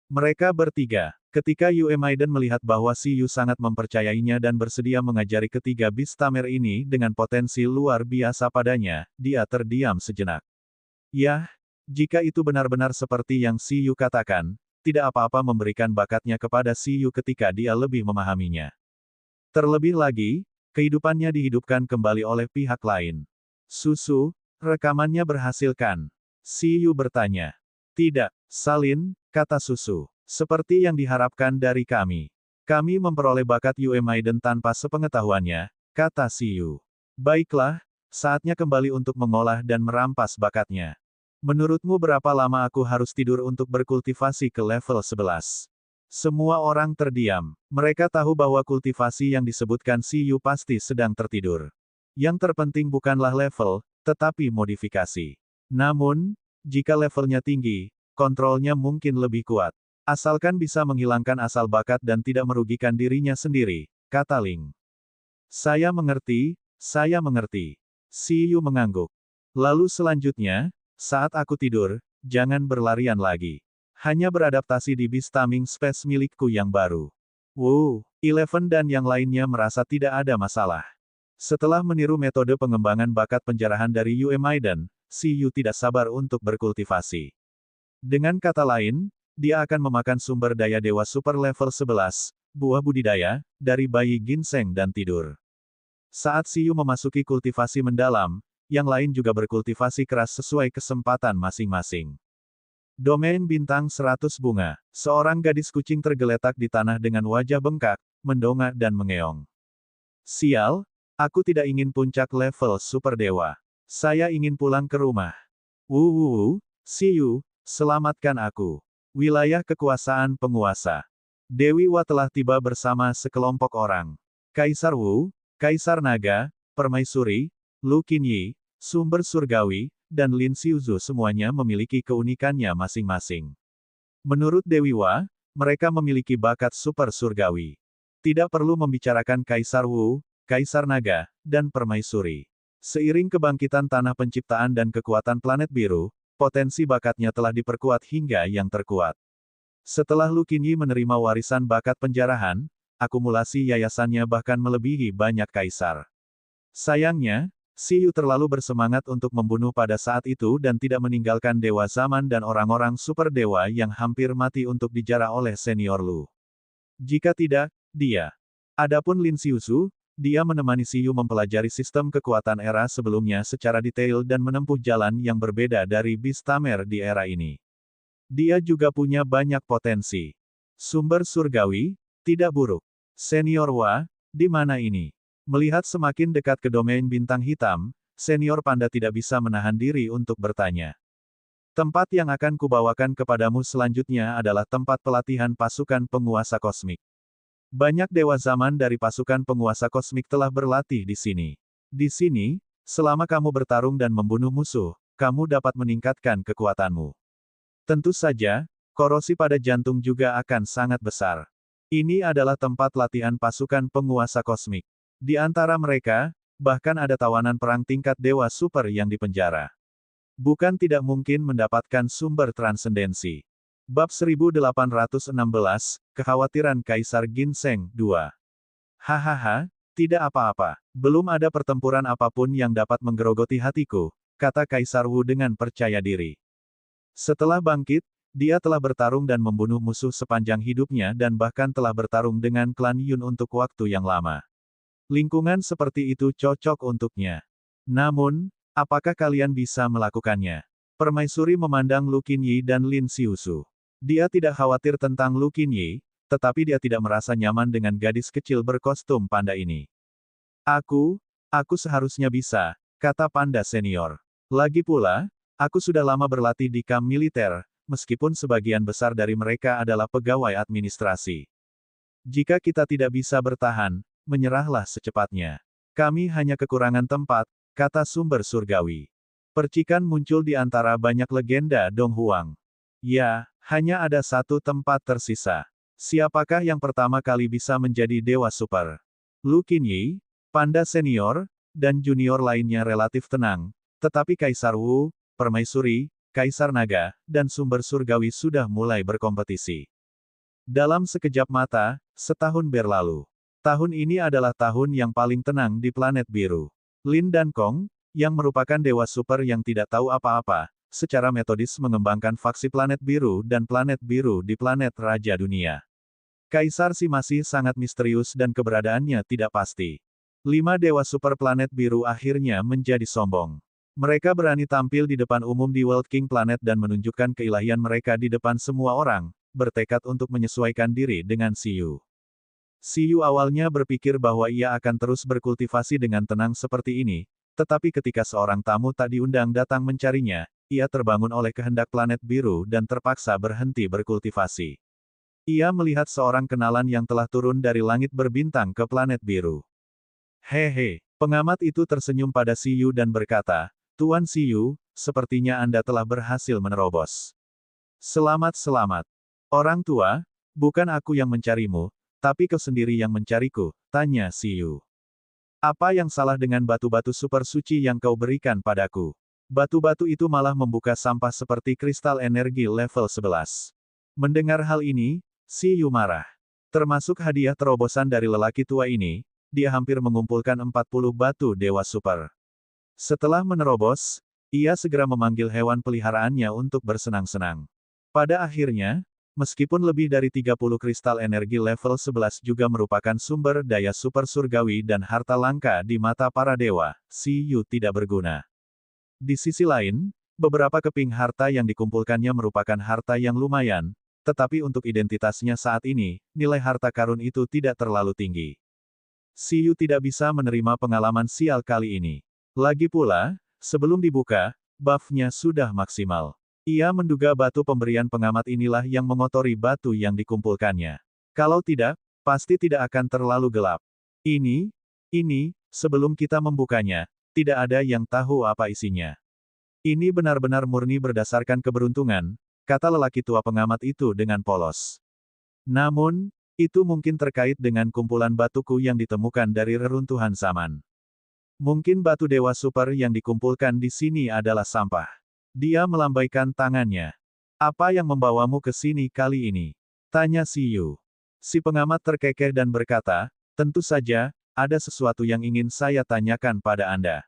Mereka bertiga. Ketika Yue Maiden melihat bahwa Si Yu sangat mempercayainya dan bersedia mengajari ketiga Beastamer ini dengan potensi luar biasa padanya, dia terdiam sejenak. Yah, jika itu benar-benar seperti yang Si Yu katakan, tidak apa-apa memberikan bakatnya kepada Si Yu ketika dia lebih memahaminya. Terlebih lagi, kehidupannya dihidupkan kembali oleh pihak lain. Susu, rekamannya berhasil kan? Si Yu bertanya. Tidak, Salin, kata Susu. Seperti yang diharapkan dari kami. Kami memperoleh bakat Yue Maiden tanpa sepengetahuannya, kata Siyu. Baiklah, saatnya kembali untuk mengolah dan merampas bakatnya. Menurutmu berapa lama aku harus tidur untuk berkultivasi ke level 11? Semua orang terdiam. Mereka tahu bahwa kultivasi yang disebutkan Siyu pasti sedang tertidur. Yang terpenting bukanlah level, tetapi modifikasi. Namun, jika levelnya tinggi, kontrolnya mungkin lebih kuat. Asalkan bisa menghilangkan asal bakat dan tidak merugikan dirinya sendiri, kata Ling. Saya mengerti, saya mengerti. Siyu mengangguk. Lalu selanjutnya, saat aku tidur, jangan berlarian lagi. Hanya beradaptasi di Beast Taming Space milikku yang baru. Eleven dan yang lainnya merasa tidak ada masalah. Setelah meniru metode pengembangan bakat penjarahan dari Yue Maiden, Siyu tidak sabar untuk berkultivasi. Dengan kata lain, dia akan memakan sumber daya dewa super level 11, buah budidaya, dari bayi ginseng dan tidur. Saat Siyu memasuki kultivasi mendalam, yang lain juga berkultivasi keras sesuai kesempatan masing-masing. Domain bintang 100 bunga. Seorang gadis kucing tergeletak di tanah dengan wajah bengkak, mendongak dan mengeong. Sial, aku tidak ingin puncak level super dewa. Saya ingin pulang ke rumah. Siyu, selamatkan aku. Wilayah kekuasaan penguasa. Dewi Wa telah tiba bersama sekelompok orang. Kaisar Wu, Kaisar Naga, Permaisuri, Lu Qinyi, Sumber Surgawi, dan Lin Xiuzu semuanya memiliki keunikannya masing-masing. Menurut Dewi Wa, mereka memiliki bakat super surgawi. Tidak perlu membicarakan Kaisar Wu, Kaisar Naga, dan Permaisuri. Seiring kebangkitan tanah penciptaan dan kekuatan planet biru, potensi bakatnya telah diperkuat hingga yang terkuat. Setelah Lu Qinyi menerima warisan bakat penjarahan, akumulasi yayasannya bahkan melebihi banyak kaisar. Sayangnya, Siyu terlalu bersemangat untuk membunuh pada saat itu dan tidak meninggalkan Dewa Zaman dan orang-orang super dewa yang hampir mati untuk dijarah oleh senior Lu. Jika tidak, dia. Adapun Lin Xiuzu, dia menemani Siyu mempelajari sistem kekuatan era sebelumnya secara detail dan menempuh jalan yang berbeda dari Beast Tamer di era ini. Dia juga punya banyak potensi. Sumber surgawi, tidak buruk. Senior Wa, di mana ini? Melihat semakin dekat ke domain bintang hitam, Senior Panda tidak bisa menahan diri untuk bertanya. Tempat yang akan kubawakan kepadamu selanjutnya adalah tempat pelatihan pasukan penguasa kosmik. Banyak dewa zaman dari pasukan penguasa kosmik telah berlatih di sini. Di sini, selama kamu bertarung dan membunuh musuh, kamu dapat meningkatkan kekuatanmu. Tentu saja, korosi pada jantung juga akan sangat besar. Ini adalah tempat latihan pasukan penguasa kosmik. Di antara mereka, bahkan ada tawanan perang tingkat dewa super yang dipenjara. Bukan tidak mungkin mendapatkan sumber transendensi. Bab 1816, Kekhawatiran Kaisar Ginseng 2. Hahaha, tidak apa-apa. Belum ada pertempuran apapun yang dapat menggerogoti hatiku, kata Kaisar Wu dengan percaya diri. Setelah bangkit, dia telah bertarung dan membunuh musuh sepanjang hidupnya dan bahkan telah bertarung dengan klan Yun untuk waktu yang lama. Lingkungan seperti itu cocok untuknya. Namun, apakah kalian bisa melakukannya? Permaisuri memandang Lu Qinyi dan Lin Xiuzu. Dia tidak khawatir tentang Lu Qinyi, tetapi dia tidak merasa nyaman dengan gadis kecil berkostum panda ini. Aku seharusnya bisa, kata panda senior. Lagi pula, aku sudah lama berlatih di kamp militer, meskipun sebagian besar dari mereka adalah pegawai administrasi. Jika kita tidak bisa bertahan, menyerahlah secepatnya. Kami hanya kekurangan tempat, kata sumber surgawi. Percikan muncul di antara banyak legenda Dong Huang. Ya, hanya ada satu tempat tersisa. Siapakah yang pertama kali bisa menjadi dewa super? Lu Qinyi, panda senior, dan junior lainnya relatif tenang, tetapi Kaisar Wu, Permaisuri, Kaisar Naga, dan sumber surgawi sudah mulai berkompetisi. Dalam sekejap mata, setahun berlalu. Tahun ini adalah tahun yang paling tenang di planet biru. Lin dan Kong, yang merupakan dewa super yang tidak tahu apa-apa, secara metodis mengembangkan faksi planet biru dan planet biru di planet Raja Dunia. Kaisar Si masih sangat misterius dan keberadaannya tidak pasti. 5 dewa super planet biru akhirnya menjadi sombong. Mereka berani tampil di depan umum di World King Planet dan menunjukkan keilahian mereka di depan semua orang, bertekad untuk menyesuaikan diri dengan Siyu. Siyu awalnya berpikir bahwa ia akan terus berkultivasi dengan tenang seperti ini, tetapi ketika seorang tamu tak diundang datang mencarinya, ia terbangun oleh kehendak planet biru dan terpaksa berhenti berkultivasi. Ia melihat seorang kenalan yang telah turun dari langit berbintang ke planet biru. Hehe, pengamat itu tersenyum pada Siyu dan berkata, Tuan Siyu, sepertinya Anda telah berhasil menerobos. Selamat. Orang tua, bukan aku yang mencarimu, tapi kau sendiri yang mencariku, tanya Siyu. Apa yang salah dengan batu-batu super suci yang kau berikan padaku? Batu-batu itu malah membuka sampah seperti kristal energi level 11. Mendengar hal ini, Siyu marah. Termasuk hadiah terobosan dari lelaki tua ini, dia hampir mengumpulkan 40 batu dewa super. Setelah menerobos, ia segera memanggil hewan peliharaannya untuk bersenang-senang. Pada akhirnya, meskipun lebih dari 30 kristal energi level 11 juga merupakan sumber daya super surgawi dan harta langka di mata para dewa, Siyu tidak berguna. Di sisi lain, beberapa keping harta yang dikumpulkannya merupakan harta yang lumayan, tetapi untuk identitasnya saat ini, nilai harta karun itu tidak terlalu tinggi. Siyu tidak bisa menerima pengalaman sial kali ini. Lagi pula, sebelum dibuka, buff-nya sudah maksimal. Ia menduga batu pemberian pengamat inilah yang mengotori batu yang dikumpulkannya. Kalau tidak, pasti tidak akan terlalu gelap. Ini, sebelum kita membukanya, tidak ada yang tahu apa isinya. Ini benar-benar murni berdasarkan keberuntungan, kata lelaki tua pengamat itu dengan polos. Namun, itu mungkin terkait dengan kumpulan batuku yang ditemukan dari reruntuhan zaman. Mungkin batu dewa super yang dikumpulkan di sini adalah sampah. Dia melambaikan tangannya. Apa yang membawamu ke sini kali ini? Tanya Siyu. Si pengamat terkekeh dan berkata, tentu saja, ada sesuatu yang ingin saya tanyakan pada Anda.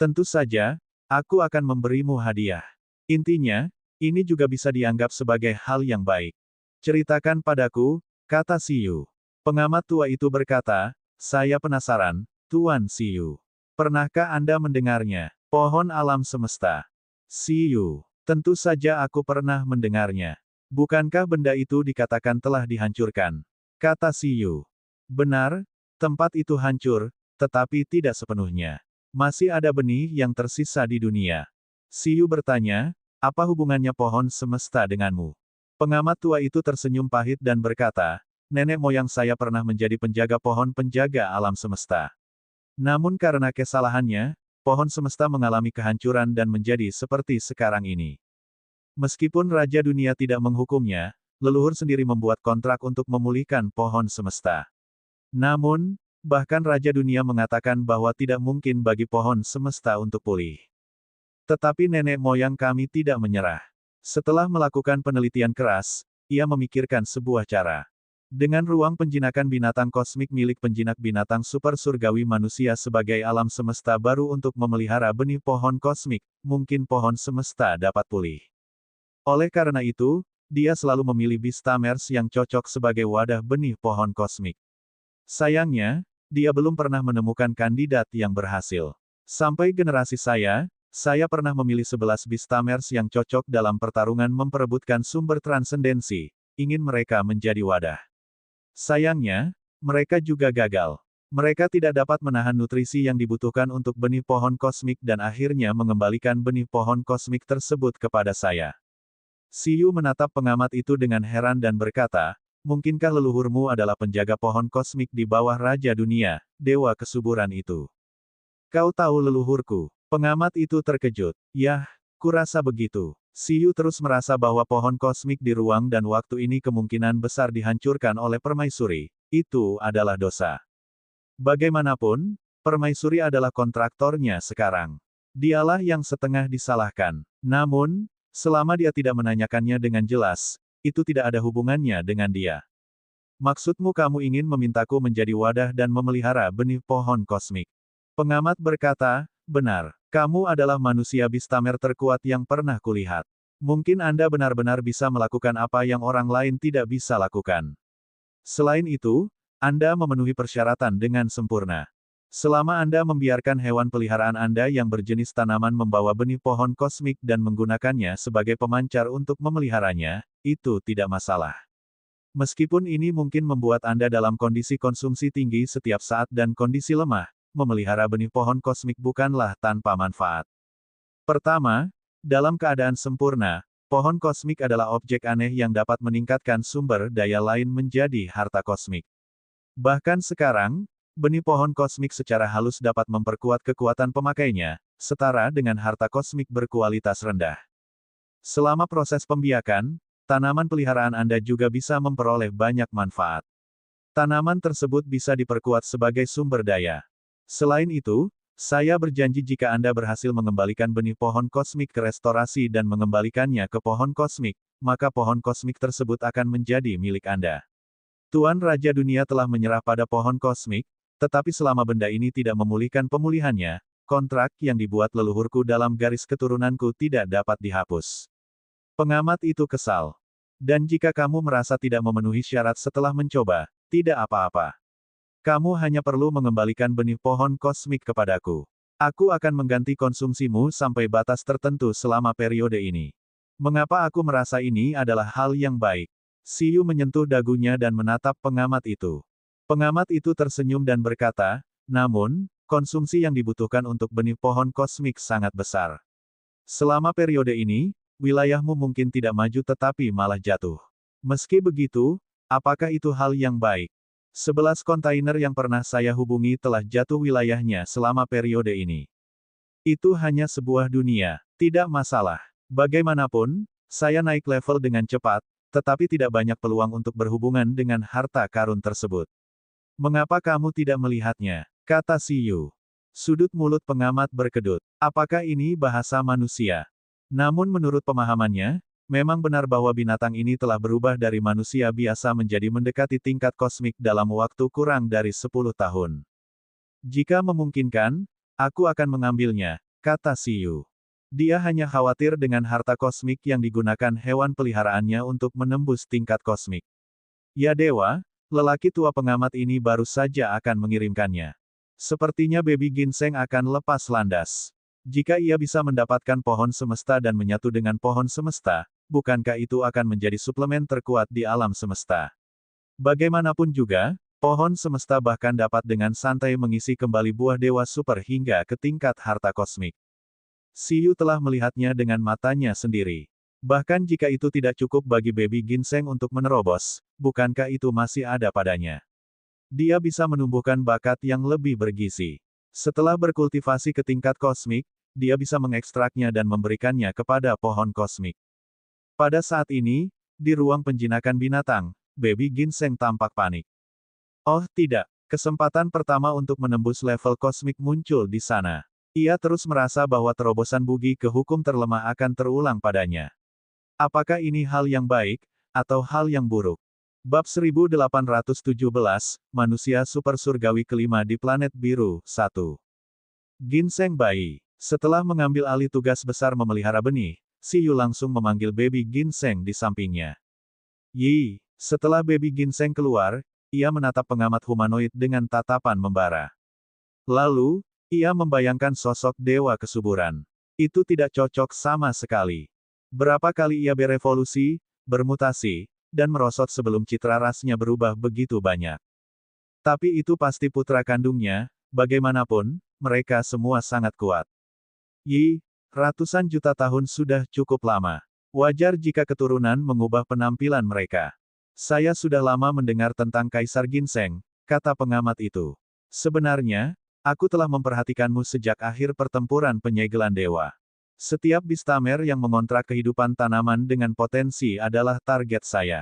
Tentu saja, aku akan memberimu hadiah. Intinya, ini juga bisa dianggap sebagai hal yang baik. Ceritakan padaku, kata Siyu. Pengamat tua itu berkata, saya penasaran, Tuan Siyu. Pernahkah Anda mendengarnya? Pohon alam semesta. Siyu. Tentu saja aku pernah mendengarnya. Bukankah benda itu dikatakan telah dihancurkan? Kata Siyu. Benar, tempat itu hancur, tetapi tidak sepenuhnya. Masih ada benih yang tersisa di dunia. Siyu bertanya, apa hubungannya pohon semesta denganmu? Pengamat tua itu tersenyum pahit dan berkata, nenek moyang saya pernah menjadi penjaga pohon penjaga alam semesta. Namun karena kesalahannya, pohon semesta mengalami kehancuran dan menjadi seperti sekarang ini. Meskipun Raja Dunia tidak menghukumnya, leluhur sendiri membuat kontrak untuk memulihkan pohon semesta. Namun, bahkan Raja Dunia mengatakan bahwa tidak mungkin bagi pohon semesta untuk pulih. Tetapi nenek moyang kami tidak menyerah. Setelah melakukan penelitian keras, ia memikirkan sebuah cara. Dengan ruang penjinakan binatang kosmik milik penjinak binatang super surgawi manusia sebagai alam semesta baru untuk memelihara benih pohon kosmik, mungkin pohon semesta dapat pulih. Oleh karena itu, dia selalu memilih Beastamers yang cocok sebagai wadah benih pohon kosmik. Sayangnya, dia belum pernah menemukan kandidat yang berhasil. Sampai generasi saya pernah memilih 11 Beastamers yang cocok dalam pertarungan memperebutkan sumber transendensi, ingin mereka menjadi wadah. Sayangnya, mereka juga gagal. Mereka tidak dapat menahan nutrisi yang dibutuhkan untuk benih pohon kosmik dan akhirnya mengembalikan benih pohon kosmik tersebut kepada saya. Siyu menatap pengamat itu dengan heran dan berkata, mungkinkah leluhurmu adalah penjaga pohon kosmik di bawah Raja Dunia, dewa kesuburan itu? Kau tahu leluhurku? Pengamat itu terkejut. Yah, kurasa begitu. Siyu terus merasa bahwa pohon kosmik di ruang dan waktu ini kemungkinan besar dihancurkan oleh permaisuri. Itu adalah dosa. Bagaimanapun, permaisuri adalah kontraktornya sekarang. Dialah yang setengah disalahkan. Namun, selama dia tidak menanyakannya dengan jelas, itu tidak ada hubungannya dengan dia. Maksudmu kamu ingin memintaku menjadi wadah dan memelihara benih pohon kosmik? Pengamat berkata, benar. Kamu adalah manusia Beastamer terkuat yang pernah kulihat. Mungkin Anda benar-benar bisa melakukan apa yang orang lain tidak bisa lakukan. Selain itu, Anda memenuhi persyaratan dengan sempurna. Selama Anda membiarkan hewan peliharaan Anda yang berjenis tanaman membawa benih pohon kosmik dan menggunakannya sebagai pemancar untuk memeliharanya, itu tidak masalah. Meskipun ini mungkin membuat Anda dalam kondisi konsumsi tinggi setiap saat dan kondisi lemah, memelihara benih pohon kosmik bukanlah tanpa manfaat. Pertama, dalam keadaan sempurna, pohon kosmik adalah objek aneh yang dapat meningkatkan sumber daya lain menjadi harta kosmik. Bahkan sekarang, benih pohon kosmik secara halus dapat memperkuat kekuatan pemakainya, setara dengan harta kosmik berkualitas rendah. Selama proses pembiakan, tanaman peliharaan Anda juga bisa memperoleh banyak manfaat. Tanaman tersebut bisa diperkuat sebagai sumber daya. Selain itu, saya berjanji jika Anda berhasil mengembalikan benih pohon kosmik ke restorasi dan mengembalikannya ke pohon kosmik, maka pohon kosmik tersebut akan menjadi milik Anda. Tuan Raja Dunia telah menyerah pada pohon kosmik, tetapi selama benda ini tidak memulihkan pemulihannya, kontrak yang dibuat leluhurku dalam garis keturunanku tidak dapat dihapus. Pengamat itu kesal. Dan jika kamu merasa tidak memenuhi syarat setelah mencoba, tidak apa-apa. Kamu hanya perlu mengembalikan benih pohon kosmik kepadaku. Aku akan mengganti konsumsimu sampai batas tertentu selama periode ini. Mengapa aku merasa ini adalah hal yang baik? Siyu menyentuh dagunya dan menatap pengamat itu. Pengamat itu tersenyum dan berkata, namun, konsumsi yang dibutuhkan untuk benih pohon kosmik sangat besar. Selama periode ini, wilayahmu mungkin tidak maju tetapi malah jatuh. Meski begitu, apakah itu hal yang baik? 11 kontainer yang pernah saya hubungi telah jatuh wilayahnya selama periode ini. Itu hanya sebuah dunia, tidak masalah. Bagaimanapun, saya naik level dengan cepat, tetapi tidak banyak peluang untuk berhubungan dengan harta karun tersebut. Mengapa kamu tidak melihatnya? Kata Siyu. Sudut mulut pengamat berkedut. Apakah ini bahasa manusia? Namun menurut pemahamannya, memang benar bahwa binatang ini telah berubah dari manusia biasa menjadi mendekati tingkat kosmik dalam waktu kurang dari 10 tahun. Jika memungkinkan, aku akan mengambilnya, kata Siyu. Dia hanya khawatir dengan harta kosmik yang digunakan hewan peliharaannya untuk menembus tingkat kosmik. Ya dewa, lelaki tua pengamat ini baru saja akan mengirimkannya. Sepertinya baby ginseng akan lepas landas. Jika ia bisa mendapatkan pohon semesta dan menyatu dengan pohon semesta, bukankah itu akan menjadi suplemen terkuat di alam semesta? Bagaimanapun juga, pohon semesta bahkan dapat dengan santai mengisi kembali buah dewa super hingga ke tingkat harta kosmik. Siyu telah melihatnya dengan matanya sendiri. Bahkan jika itu tidak cukup bagi baby ginseng untuk menerobos, bukankah itu masih ada padanya? Dia bisa menumbuhkan bakat yang lebih bergizi. Setelah berkultivasi ke tingkat kosmik, dia bisa mengekstraknya dan memberikannya kepada pohon kosmik. Pada saat ini, di ruang penjinakan binatang, baby ginseng tampak panik. Oh tidak, kesempatan pertama untuk menembus level kosmik muncul di sana. Ia terus merasa bahwa terobosan bugi ke hukum terlemah akan terulang padanya. Apakah ini hal yang baik, atau hal yang buruk? Bab 1817, Manusia Super Surgawi kelima di Planet Biru, 1. Ginseng Bayi. Setelah mengambil alih tugas besar memelihara benih, Siyu langsung memanggil baby ginseng di sampingnya. Yi, setelah baby ginseng keluar, ia menatap pengamat humanoid dengan tatapan membara. Lalu, ia membayangkan sosok dewa kesuburan. Itu tidak cocok sama sekali. Berapa kali ia berevolusi, bermutasi, dan merosot sebelum citra rasnya berubah begitu banyak. Tapi itu pasti putra kandungnya, bagaimanapun, mereka semua sangat kuat. Yi, ratusan juta tahun sudah cukup lama. Wajar jika keturunan mengubah penampilan mereka. Saya sudah lama mendengar tentang Kaisar Ginseng, kata pengamat itu. Sebenarnya, aku telah memperhatikanmu sejak akhir pertempuran penyegelan dewa. Setiap bistamer yang mengontrak kehidupan tanaman dengan potensi adalah target saya.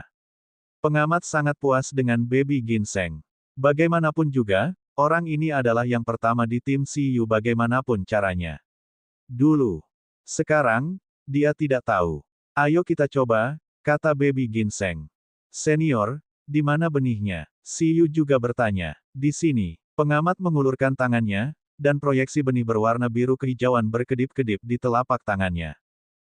Pengamat sangat puas dengan baby ginseng. Bagaimanapun juga, orang ini adalah yang pertama di tim Siyu bagaimanapun caranya. Dulu. Sekarang, dia tidak tahu. Ayo kita coba, kata baby ginseng. Senior, di mana benihnya? Siyu juga bertanya. Di sini. Pengamat mengulurkan tangannya, dan proyeksi benih berwarna biru kehijauan berkedip-kedip di telapak tangannya.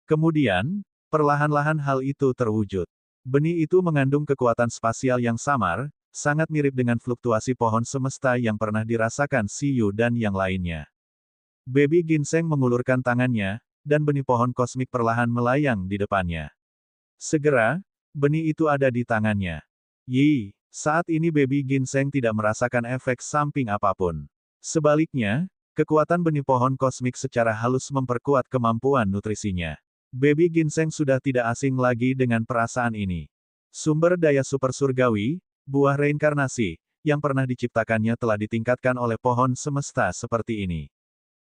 Kemudian, perlahan-lahan hal itu terwujud. Benih itu mengandung kekuatan spasial yang samar, sangat mirip dengan fluktuasi pohon semesta yang pernah dirasakan Siyu dan yang lainnya. Baby Ginseng mengulurkan tangannya, dan benih pohon kosmik perlahan melayang di depannya. Segera, benih itu ada di tangannya. Yi, saat ini Baby Ginseng tidak merasakan efek samping apapun. Sebaliknya, kekuatan benih pohon kosmik secara halus memperkuat kemampuan nutrisinya. Baby Ginseng sudah tidak asing lagi dengan perasaan ini. Sumber daya super surgawi, buah reinkarnasi, yang pernah diciptakannya telah ditingkatkan oleh pohon semesta seperti ini.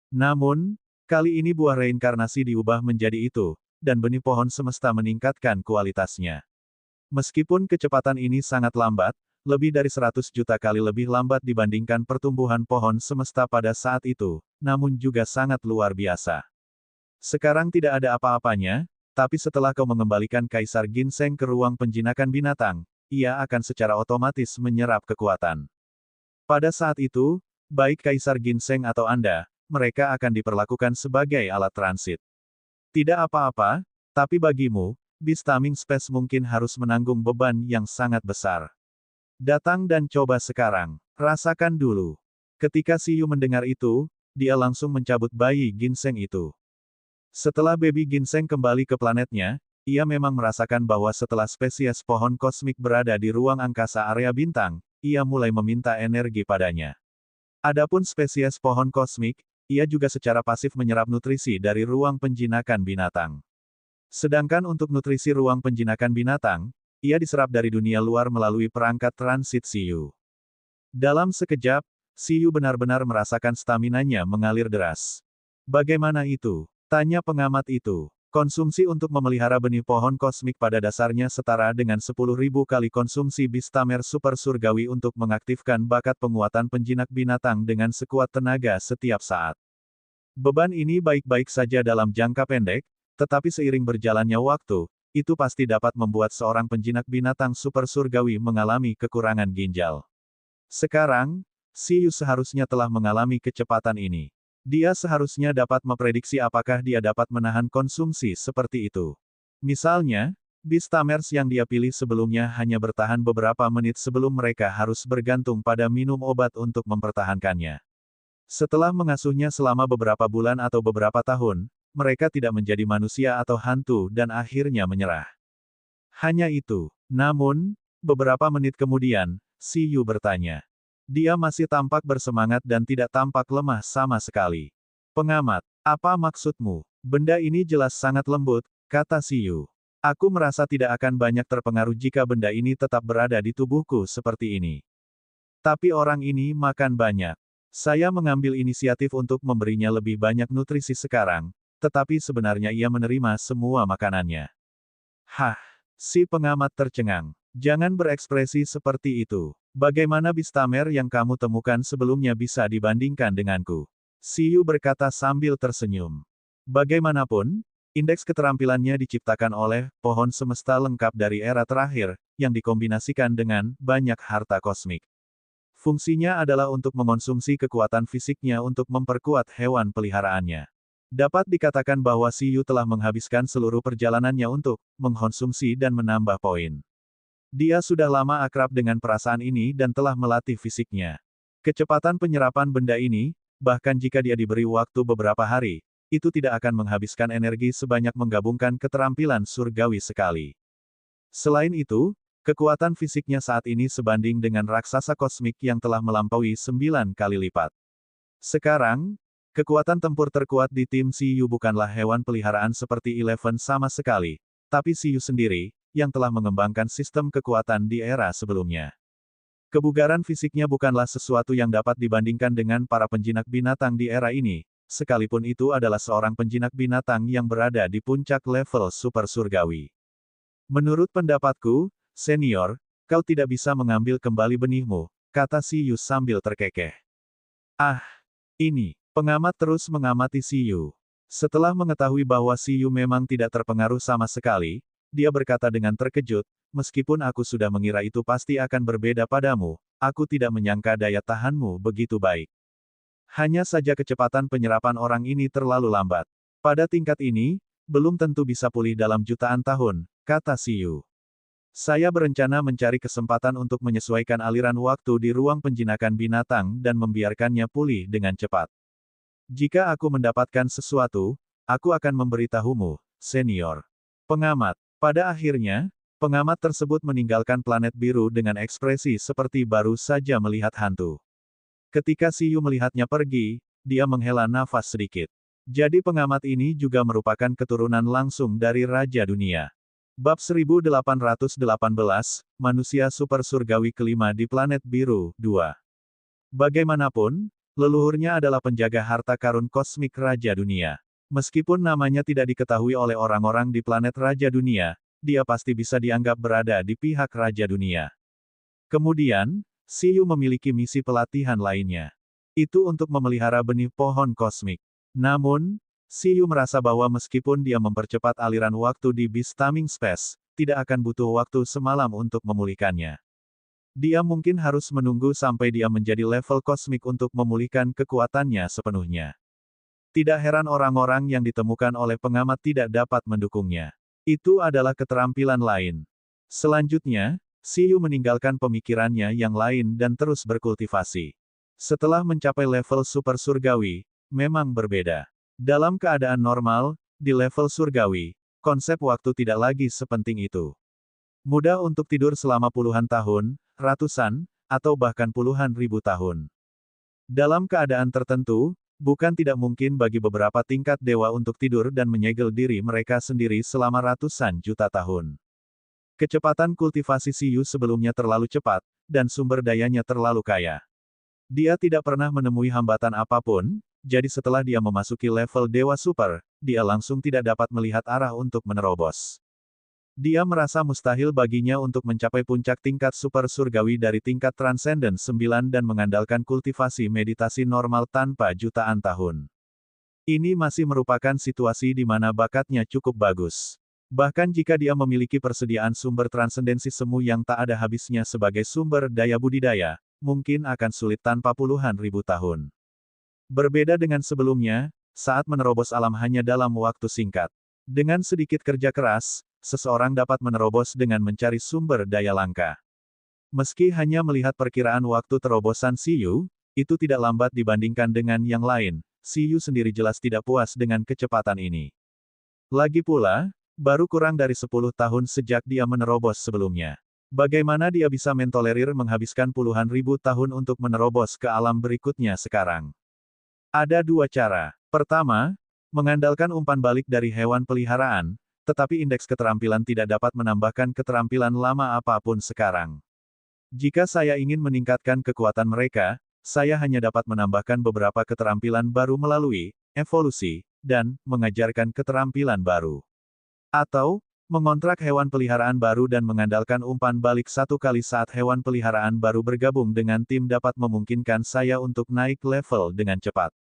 Namun, kali ini buah reinkarnasi diubah menjadi itu, dan benih pohon semesta meningkatkan kualitasnya. Meskipun kecepatan ini sangat lambat, lebih dari 100 juta kali lebih lambat dibandingkan pertumbuhan pohon semesta pada saat itu, namun juga sangat luar biasa. Sekarang tidak ada apa-apanya, tapi setelah kau mengembalikan Kaisar Ginseng ke ruang penjinakan binatang, ia akan secara otomatis menyerap kekuatan. Pada saat itu, baik Kaisar Ginseng atau Anda, mereka akan diperlakukan sebagai alat transit. Tidak apa-apa, tapi bagimu, Beastaming Space mungkin harus menanggung beban yang sangat besar. Datang dan coba sekarang. Rasakan dulu. Ketika Siyu mendengar itu, dia langsung mencabut bayi ginseng itu. Setelah baby ginseng kembali ke planetnya, ia memang merasakan bahwa setelah spesies pohon kosmik berada di ruang angkasa area bintang, ia mulai meminta energi padanya. Adapun spesies pohon kosmik, ia juga secara pasif menyerap nutrisi dari ruang penjinakan binatang. Sedangkan untuk nutrisi ruang penjinakan binatang, ia diserap dari dunia luar melalui perangkat transit Siyu. Dalam sekejap, Siyu benar-benar merasakan staminanya mengalir deras. Bagaimana itu? Tanya pengamat itu. Konsumsi untuk memelihara benih pohon kosmik pada dasarnya setara dengan 10.000 kali konsumsi Beastamer super surgawi untuk mengaktifkan bakat penguatan penjinak binatang dengan sekuat tenaga setiap saat. Beban ini baik-baik saja dalam jangka pendek, tetapi seiring berjalannya waktu, itu pasti dapat membuat seorang penjinak binatang super surgawi mengalami kekurangan ginjal. Sekarang, Siyu seharusnya telah mengalami kecepatan ini. Dia seharusnya dapat memprediksi apakah dia dapat menahan konsumsi seperti itu. Misalnya, Beastamers yang dia pilih sebelumnya hanya bertahan beberapa menit sebelum mereka harus bergantung pada minum obat untuk mempertahankannya. Setelah mengasuhnya selama beberapa bulan atau beberapa tahun, mereka tidak menjadi manusia atau hantu dan akhirnya menyerah. Hanya itu. Namun, beberapa menit kemudian, Siyu bertanya. Dia masih tampak bersemangat dan tidak tampak lemah sama sekali. Pengamat, apa maksudmu? Benda ini jelas sangat lembut, kata Siyu. Aku merasa tidak akan banyak terpengaruh jika benda ini tetap berada di tubuhku seperti ini. Tapi orang ini makan banyak. Saya mengambil inisiatif untuk memberinya lebih banyak nutrisi sekarang, tetapi sebenarnya ia menerima semua makanannya. Hah, si pengamat tercengang. Jangan berekspresi seperti itu. Bagaimana Beastamer yang kamu temukan sebelumnya bisa dibandingkan denganku? Siyu berkata sambil tersenyum. Bagaimanapun, indeks keterampilannya diciptakan oleh pohon semesta lengkap dari era terakhir, yang dikombinasikan dengan banyak harta kosmik. Fungsinya adalah untuk mengonsumsi kekuatan fisiknya untuk memperkuat hewan peliharaannya. Dapat dikatakan bahwa Siyu telah menghabiskan seluruh perjalanannya untuk mengkonsumsi dan menambah poin. Dia sudah lama akrab dengan perasaan ini dan telah melatih fisiknya. Kecepatan penyerapan benda ini, bahkan jika dia diberi waktu beberapa hari, itu tidak akan menghabiskan energi sebanyak menggabungkan keterampilan surgawi sekali. Selain itu, kekuatan fisiknya saat ini sebanding dengan raksasa kosmik yang telah melampaui 9 kali lipat. Sekarang, kekuatan tempur terkuat di tim Siyu bukanlah hewan peliharaan seperti Eleven sama sekali, tapi Siyu sendiri, yang telah mengembangkan sistem kekuatan di era sebelumnya. Kebugaran fisiknya bukanlah sesuatu yang dapat dibandingkan dengan para penjinak binatang di era ini, sekalipun itu adalah seorang penjinak binatang yang berada di puncak level super surgawi. Menurut pendapatku, senior, kau tidak bisa mengambil kembali benihmu, kata Siyu sambil terkekeh. Ah, ini, pengamat terus mengamati Siyu. Setelah mengetahui bahwa Siyu memang tidak terpengaruh sama sekali, dia berkata dengan terkejut, meskipun aku sudah mengira itu pasti akan berbeda padamu, aku tidak menyangka daya tahanmu begitu baik. Hanya saja kecepatan penyerapan orang ini terlalu lambat. Pada tingkat ini, belum tentu bisa pulih dalam jutaan tahun, kata Siyu. Saya berencana mencari kesempatan untuk menyesuaikan aliran waktu di ruang penjinakan binatang dan membiarkannya pulih dengan cepat. Jika aku mendapatkan sesuatu, aku akan memberitahumu, senior. Pengamat. Pada akhirnya, pengamat tersebut meninggalkan planet biru dengan ekspresi seperti baru saja melihat hantu. Ketika Siyu melihatnya pergi, dia menghela nafas sedikit. Jadi pengamat ini juga merupakan keturunan langsung dari Raja Dunia. Bab 1818, Manusia Super Surgawi kelima di Planet Biru, 2. Bagaimanapun, leluhurnya adalah penjaga harta karun kosmik Raja Dunia. Meskipun namanya tidak diketahui oleh orang-orang di planet Raja Dunia, dia pasti bisa dianggap berada di pihak Raja Dunia. Kemudian, Siyu memiliki misi pelatihan lainnya. Itu untuk memelihara benih pohon kosmik. Namun, Siyu merasa bahwa meskipun dia mempercepat aliran waktu di Beastaming Space, tidak akan butuh waktu semalam untuk memulihkannya. Dia mungkin harus menunggu sampai dia menjadi level kosmik untuk memulihkan kekuatannya sepenuhnya. Tidak heran orang-orang yang ditemukan oleh pengamat tidak dapat mendukungnya. Itu adalah keterampilan lain. Selanjutnya, Siyu meninggalkan pemikirannya yang lain dan terus berkultivasi. Setelah mencapai level super surgawi, memang berbeda. Dalam keadaan normal, di level surgawi, konsep waktu tidak lagi sepenting itu. Mudah untuk tidur selama puluhan tahun, ratusan, atau bahkan puluhan ribu tahun. Dalam keadaan tertentu, bukan tidak mungkin bagi beberapa tingkat dewa untuk tidur dan menyegel diri mereka sendiri selama ratusan juta tahun. Kecepatan kultivasi Siyu sebelumnya terlalu cepat, dan sumber dayanya terlalu kaya. Dia tidak pernah menemui hambatan apapun, jadi setelah dia memasuki level Dewa Super, dia langsung tidak dapat melihat arah untuk menerobos. Dia merasa mustahil baginya untuk mencapai puncak tingkat super surgawi dari tingkat Transcendence 9 dan mengandalkan kultivasi meditasi normal tanpa jutaan tahun. Ini masih merupakan situasi di mana bakatnya cukup bagus. Bahkan jika dia memiliki persediaan sumber transendensi semu yang tak ada habisnya sebagai sumber daya budidaya, mungkin akan sulit tanpa puluhan ribu tahun. Berbeda dengan sebelumnya, saat menerobos alam hanya dalam waktu singkat. Dengan sedikit kerja keras, seseorang dapat menerobos dengan mencari sumber daya langka. Meski hanya melihat perkiraan waktu terobosan Siyu, itu tidak lambat dibandingkan dengan yang lain. Siyu sendiri jelas tidak puas dengan kecepatan ini. Lagi pula, baru kurang dari 10 tahun sejak dia menerobos sebelumnya. Bagaimana dia bisa mentolerir menghabiskan puluhan ribu tahun untuk menerobos ke alam berikutnya sekarang? Ada dua cara. Pertama, mengandalkan umpan balik dari hewan peliharaan, tetapi indeks keterampilan tidak dapat menambahkan keterampilan lama apapun sekarang. Jika saya ingin meningkatkan kekuatan mereka, saya hanya dapat menambahkan beberapa keterampilan baru melalui evolusi dan mengajarkan keterampilan baru. Atau, mengontrak hewan peliharaan baru dan mengandalkan umpan balik satu kali saat hewan peliharaan baru bergabung dengan tim dapat memungkinkan saya untuk naik level dengan cepat.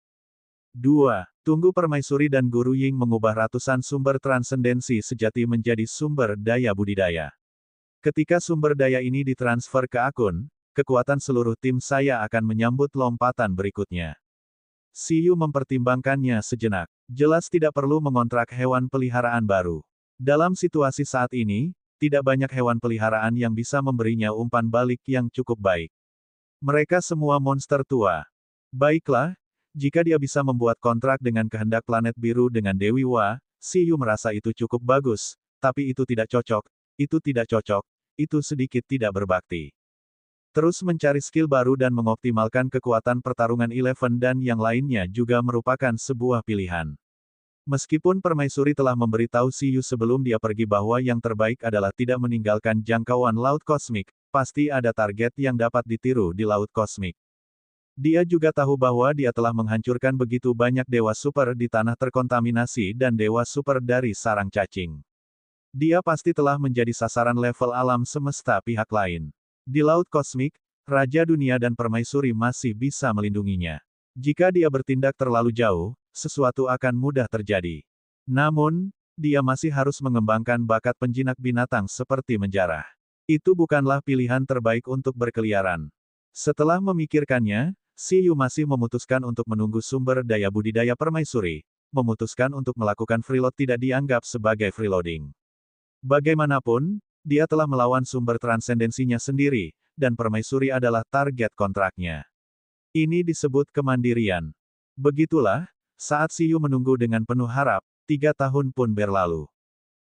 2. Tunggu permaisuri dan guru Ying mengubah ratusan sumber transendensi sejati menjadi sumber daya budidaya. Ketika sumber daya ini ditransfer ke akun, kekuatan seluruh tim saya akan menyambut lompatan berikutnya. Siyu mempertimbangkannya sejenak. Jelas tidak perlu mengontrak hewan peliharaan baru. Dalam situasi saat ini, tidak banyak hewan peliharaan yang bisa memberinya umpan balik yang cukup baik. Mereka semua monster tua. Baiklah, jika dia bisa membuat kontrak dengan kehendak planet biru dengan Dewi Wa, Siyu merasa itu cukup bagus, tapi itu tidak cocok, itu sedikit tidak berbakti. Terus mencari skill baru dan mengoptimalkan kekuatan pertarungan Eleven dan yang lainnya juga merupakan sebuah pilihan. Meskipun permaisuri telah memberitahu Siyu sebelum dia pergi bahwa yang terbaik adalah tidak meninggalkan jangkauan laut kosmik, pasti ada target yang dapat ditiru di laut kosmik. Dia juga tahu bahwa dia telah menghancurkan begitu banyak dewa super di tanah terkontaminasi dan dewa super dari sarang cacing. Dia pasti telah menjadi sasaran level alam semesta pihak lain. Di laut kosmik, Raja Dunia dan Permaisuri masih bisa melindunginya. Jika dia bertindak terlalu jauh, sesuatu akan mudah terjadi. Namun, dia masih harus mengembangkan bakat penjinak binatang seperti menjarah. Itu bukanlah pilihan terbaik untuk berkeliaran. Setelah memikirkannya, Siyu masih memutuskan untuk menunggu sumber daya budidaya permaisuri, memutuskan untuk melakukan freeload tidak dianggap sebagai freeloading. Bagaimanapun, dia telah melawan sumber transendensinya sendiri, dan permaisuri adalah target kontraknya. Ini disebut kemandirian. Begitulah, saat Siyu menunggu dengan penuh harap, 3 tahun pun berlalu.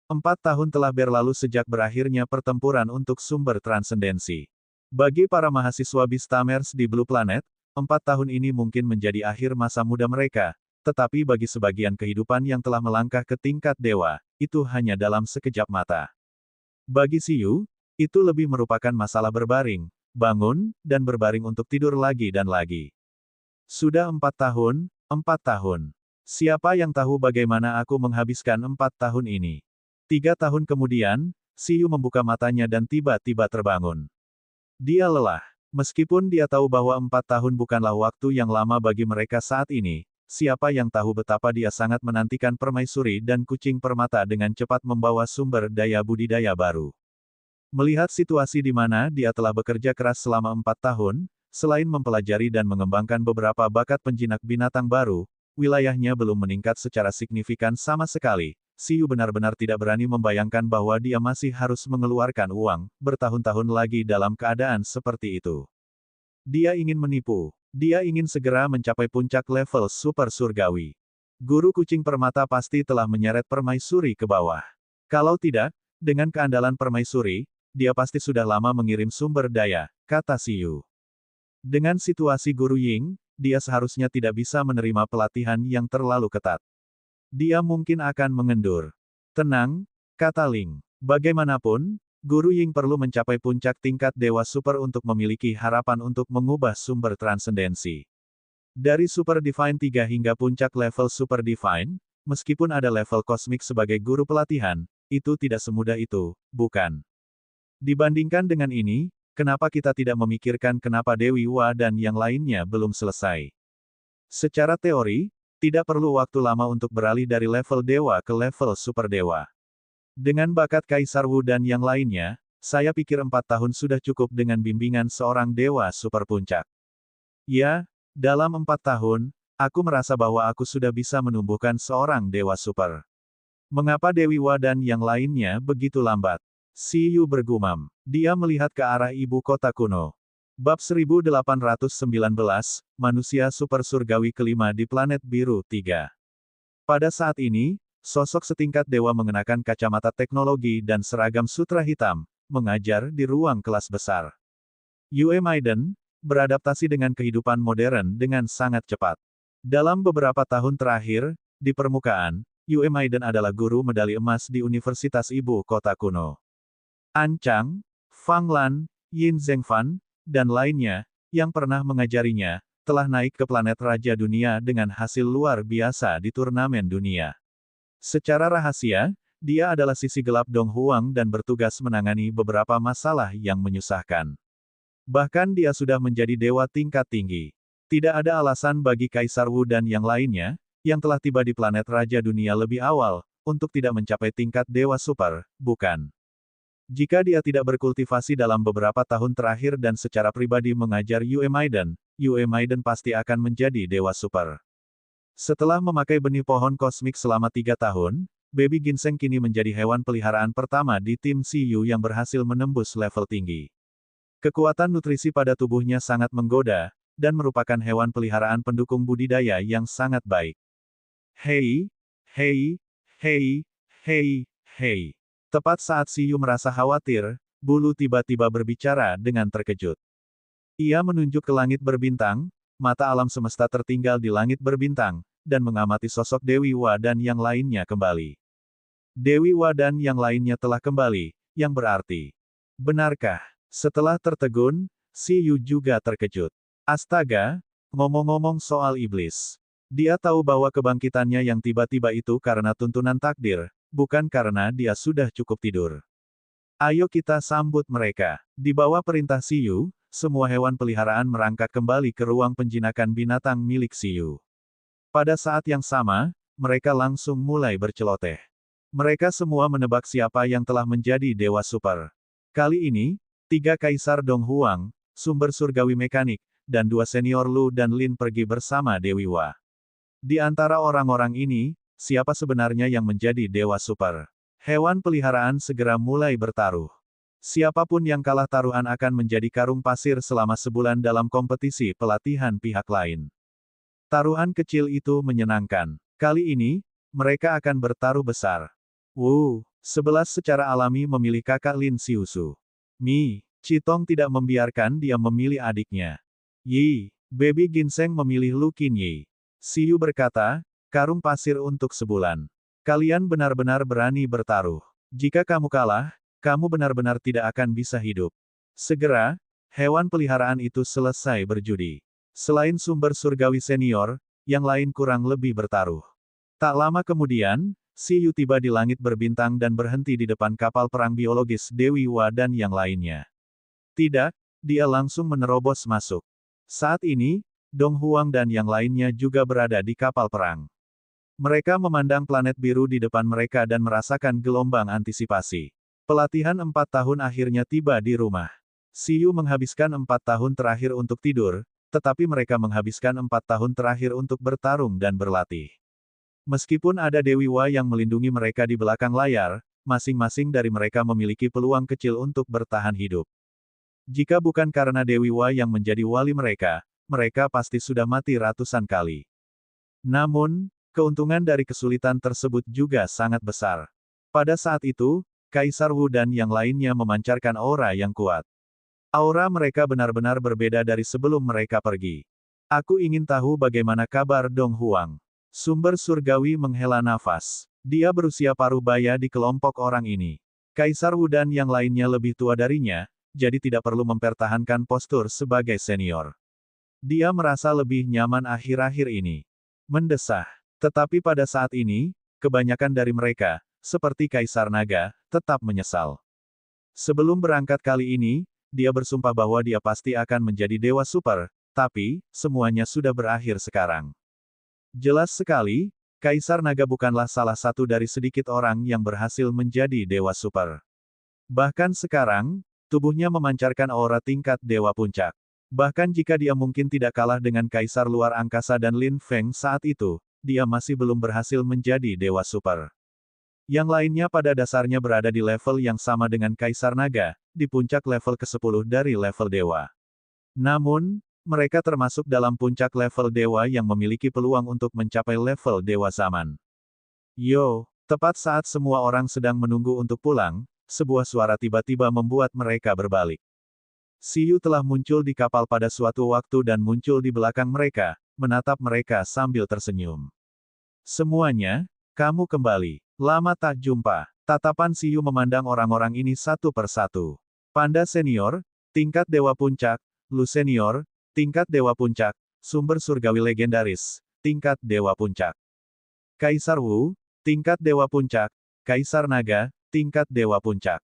4 tahun telah berlalu sejak berakhirnya pertempuran untuk sumber transendensi. Bagi para mahasiswa Beastamers di Blue Planet, 4 tahun ini mungkin menjadi akhir masa muda mereka, tetapi bagi sebagian kehidupan yang telah melangkah ke tingkat dewa, itu hanya dalam sekejap mata. Bagi Siyu, itu lebih merupakan masalah berbaring, bangun, dan berbaring untuk tidur lagi dan lagi. Sudah 4 tahun, 4 tahun. Siapa yang tahu bagaimana aku menghabiskan 4 tahun ini? 3 tahun kemudian, Siyu membuka matanya dan tiba-tiba terbangun. Dia lelah. Meskipun dia tahu bahwa 4 tahun bukanlah waktu yang lama bagi mereka saat ini, siapa yang tahu betapa dia sangat menantikan permaisuri dan kucing permata dengan cepat membawa sumber daya budidaya baru. Melihat situasi di mana dia telah bekerja keras selama 4 tahun, selain mempelajari dan mengembangkan beberapa bakat penjinak binatang baru, wilayahnya belum meningkat secara signifikan sama sekali. Siyu benar-benar tidak berani membayangkan bahwa dia masih harus mengeluarkan uang, bertahun-tahun lagi dalam keadaan seperti itu. Dia ingin menipu. Dia ingin segera mencapai puncak level super surgawi. Guru kucing permata pasti telah menyeret permaisuri ke bawah. Kalau tidak, dengan keandalan permaisuri, dia pasti sudah lama mengirim sumber daya, kata Siyu. Dengan situasi Guru Ying, dia seharusnya tidak bisa menerima pelatihan yang terlalu ketat. Dia mungkin akan mengendur. Tenang, kata Ling. Bagaimanapun, Guru Ying perlu mencapai puncak tingkat dewa super untuk memiliki harapan untuk mengubah sumber transendensi. Dari Super Divine 3 hingga puncak level Super Divine, meskipun ada level kosmik sebagai guru pelatihan, itu tidak semudah itu, bukan? Dibandingkan dengan ini, kenapa kita tidak memikirkan kenapa Dewi Wa dan yang lainnya belum selesai? Secara teori, tidak perlu waktu lama untuk beralih dari level dewa ke level super dewa. Dengan bakat Kaisar Wu dan yang lainnya, saya pikir 4 tahun sudah cukup dengan bimbingan seorang dewa super puncak. Ya, dalam 4 tahun, aku merasa bahwa aku sudah bisa menumbuhkan seorang dewa super. Mengapa Dewi Wa dan yang lainnya begitu lambat? Siyu bergumam. Dia melihat ke arah ibu kota kuno. Bab 1819, Manusia Super Surgawi kelima di Planet Biru 3. Pada saat ini, sosok setingkat dewa mengenakan kacamata teknologi dan seragam sutra hitam, mengajar di ruang kelas besar. Yue Maiden, beradaptasi dengan kehidupan modern dengan sangat cepat. Dalam beberapa tahun terakhir, di permukaan, Yue Maiden adalah guru medali emas di Universitas Ibu Kota Kuno. An Chang, Fang Lan, Yin Zhengfan, dan lainnya, yang pernah mengajarinya, telah naik ke planet Raja Dunia dengan hasil luar biasa di turnamen dunia. Secara rahasia, dia adalah sisi gelap Dong Huang dan bertugas menangani beberapa masalah yang menyusahkan. Bahkan dia sudah menjadi dewa tingkat tinggi. Tidak ada alasan bagi Kaisar Wu dan yang lainnya, yang telah tiba di planet Raja Dunia lebih awal, untuk tidak mencapai tingkat dewa super, bukan? Jika dia tidak berkultivasi dalam beberapa tahun terakhir dan secara pribadi mengajar Yue Maiden pasti akan menjadi dewa super. Setelah memakai benih pohon kosmik selama 3 tahun, Baby Ginseng kini menjadi hewan peliharaan pertama di tim Siyu yang berhasil menembus level tinggi. Kekuatan nutrisi pada tubuhnya sangat menggoda, dan merupakan hewan peliharaan pendukung budidaya yang sangat baik. Hei, hei, hei, hei, hei. Tepat saat Siyu merasa khawatir, Bulu tiba-tiba berbicara dengan terkejut. Ia menunjuk ke langit berbintang, mata alam semesta tertinggal di langit berbintang, dan mengamati sosok Dewi Wa dan yang lainnya kembali. Dewi Wa dan yang lainnya telah kembali, yang berarti. Benarkah? Setelah tertegun, Siyu juga terkejut. Astaga, ngomong-ngomong soal iblis. Dia tahu bahwa kebangkitannya yang tiba-tiba itu karena tuntunan takdir, bukan karena dia sudah cukup tidur. Ayo kita sambut mereka. Di bawah perintah Siyu, semua hewan peliharaan merangkak kembali ke ruang penjinakan binatang milik Siyu. Pada saat yang sama, mereka langsung mulai berceloteh. Mereka semua menebak siapa yang telah menjadi dewa super. Kali ini, 3 Kaisar Dong Huang, sumber surgawi mekanik, dan 2 senior Lu dan Lin pergi bersama Dewi Wa. Di antara orang-orang ini, siapa sebenarnya yang menjadi dewa super? Hewan peliharaan segera mulai bertaruh. Siapapun yang kalah taruhan akan menjadi karung pasir selama sebulan dalam kompetisi pelatihan pihak lain. Taruhan kecil itu menyenangkan. Kali ini, mereka akan bertaruh besar. 11 secara alami memilih kakak Lin Xiusu. Chitong tidak membiarkan dia memilih adiknya. Baby Ginseng memilih Lu Qinyi. Xiu berkata, karung pasir untuk sebulan. Kalian benar-benar berani bertaruh. Jika kamu kalah, kamu benar-benar tidak akan bisa hidup. Segera, hewan peliharaan itu selesai berjudi. Selain sumber surgawi senior, yang lain kurang lebih bertaruh. Tak lama kemudian, Xiu tiba di langit berbintang dan berhenti di depan kapal perang biologis Dewi Wa dan yang lainnya. Tidak, dia langsung menerobos masuk. Saat ini, Dong Huang dan yang lainnya juga berada di kapal perang. Mereka memandang planet biru di depan mereka dan merasakan gelombang antisipasi. Pelatihan 4 tahun akhirnya tiba di rumah. Xiu menghabiskan 4 tahun terakhir untuk tidur, tetapi mereka menghabiskan 4 tahun terakhir untuk bertarung dan berlatih. Meskipun ada Dewi Wa yang melindungi mereka di belakang layar, masing-masing dari mereka memiliki peluang kecil untuk bertahan hidup. Jika bukan karena Dewi Wa yang menjadi wali mereka, mereka pasti sudah mati ratusan kali. Namun, keuntungan dari kesulitan tersebut juga sangat besar. Pada saat itu, Kaisar Wu dan yang lainnya memancarkan aura yang kuat. Aura mereka benar-benar berbeda dari sebelum mereka pergi. Aku ingin tahu bagaimana kabar Dong Huang. Sumber surgawi menghela nafas. Dia berusia paruh baya di kelompok orang ini. Kaisar Wu dan yang lainnya lebih tua darinya, jadi tidak perlu mempertahankan postur sebagai senior. Dia merasa lebih nyaman akhir-akhir ini. Mendesah. Tetapi pada saat ini, kebanyakan dari mereka, seperti Kaisar Naga, tetap menyesal. Sebelum berangkat kali ini, dia bersumpah bahwa dia pasti akan menjadi dewa super, tapi, semuanya sudah berakhir sekarang. Jelas sekali, Kaisar Naga bukanlah salah satu dari sedikit orang yang berhasil menjadi dewa super. Bahkan sekarang, tubuhnya memancarkan aura tingkat dewa puncak. Bahkan jika dia mungkin tidak kalah dengan Kaisar luar angkasa dan Lin Feng saat itu, dia masih belum berhasil menjadi dewa super. Yang lainnya pada dasarnya berada di level yang sama dengan Kaisar Naga, di puncak level ke-10 dari level dewa. Namun, mereka termasuk dalam puncak level dewa yang memiliki peluang untuk mencapai level dewa zaman. Tepat saat semua orang sedang menunggu untuk pulang, sebuah suara tiba-tiba membuat mereka berbalik. Xiu telah muncul di kapal pada suatu waktu dan muncul di belakang mereka, menatap mereka sambil tersenyum. Semuanya, kamu kembali. Lama tak jumpa. Tatapan Xiu memandang orang-orang ini satu persatu. Panda senior, tingkat dewa puncak, Lu senior, tingkat dewa puncak, sumber surgawi legendaris, tingkat dewa puncak. Kaisar Wu, tingkat dewa puncak, Kaisar Naga, tingkat dewa puncak.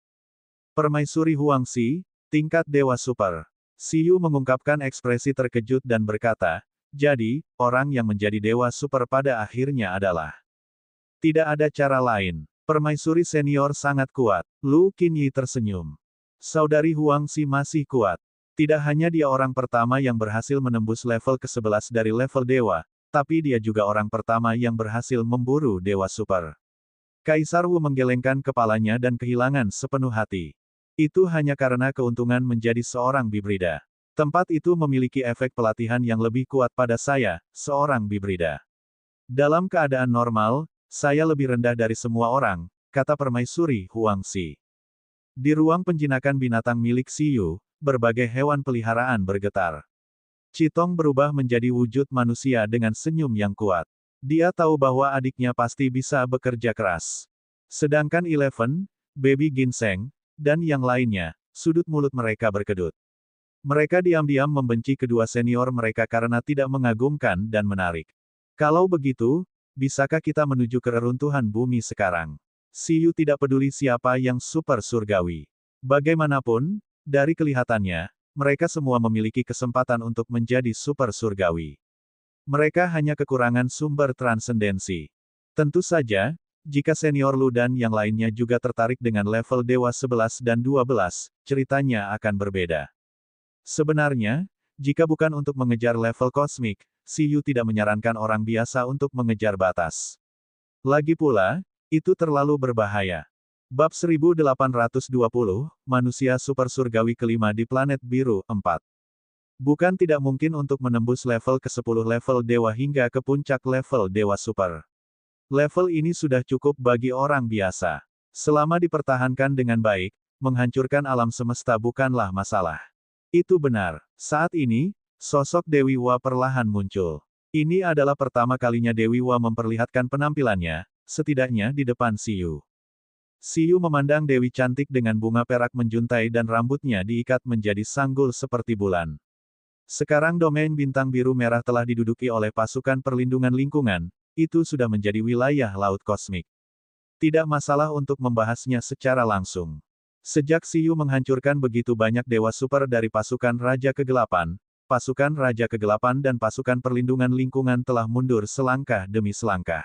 Permaisuri Huangxi, tingkat dewa super. Xiu mengungkapkan ekspresi terkejut dan berkata, jadi, orang yang menjadi dewa super pada akhirnya adalah. Tidak ada cara lain. Permaisuri senior sangat kuat. Lu Qinyi tersenyum. Saudari Huangxi masih kuat. Tidak hanya dia orang pertama yang berhasil menembus level ke-11 dari level dewa, tapi dia juga orang pertama yang berhasil memburu dewa super. Kaisar Wu menggelengkan kepalanya dan kehilangan sepenuh hati. Itu hanya karena keuntungan menjadi seorang bibrida. Tempat itu memiliki efek pelatihan yang lebih kuat pada saya, seorang bibrida. Dalam keadaan normal, saya lebih rendah dari semua orang, kata Permaisuri Huangxi. Di ruang penjinakan binatang milik Xiu, berbagai hewan peliharaan bergetar. Chitong berubah menjadi wujud manusia dengan senyum yang kuat. Dia tahu bahwa adiknya pasti bisa bekerja keras. Sedangkan Eleven, Baby Ginseng, dan yang lainnya, sudut mulut mereka berkedut. Mereka diam-diam membenci kedua senior mereka karena tidak mengagumkan dan menarik. Kalau begitu, bisakah kita menuju ke reruntuhan bumi sekarang? Xiu tidak peduli siapa yang super surgawi. Bagaimanapun, dari kelihatannya, mereka semua memiliki kesempatan untuk menjadi super surgawi. Mereka hanya kekurangan sumber transendensi. Tentu saja, jika senior Lu dan yang lainnya juga tertarik dengan level dewa 11 dan 12, ceritanya akan berbeda. Sebenarnya, jika bukan untuk mengejar level kosmik, Xiu tidak menyarankan orang biasa untuk mengejar batas. Lagi pula, itu terlalu berbahaya. Bab 1820, Manusia Super Surgawi kelima di Planet Biru 4. Bukan tidak mungkin untuk menembus level ke-10 level Dewa hingga ke puncak level Dewa Super. Level ini sudah cukup bagi orang biasa. Selama dipertahankan dengan baik, menghancurkan alam semesta bukanlah masalah. Itu benar. Saat ini, sosok Dewi Wa perlahan muncul. Ini adalah pertama kalinya Dewi Wa memperlihatkan penampilannya, setidaknya di depan Siyu. Siyu memandang Dewi cantik dengan bunga perak menjuntai dan rambutnya diikat menjadi sanggul seperti bulan. Sekarang domain bintang biru merah telah diduduki oleh pasukan perlindungan lingkungan, itu sudah menjadi wilayah laut kosmik. Tidak masalah untuk membahasnya secara langsung. Sejak Siyu menghancurkan begitu banyak dewa super dari pasukan Raja Kegelapan dan pasukan perlindungan lingkungan telah mundur selangkah demi selangkah.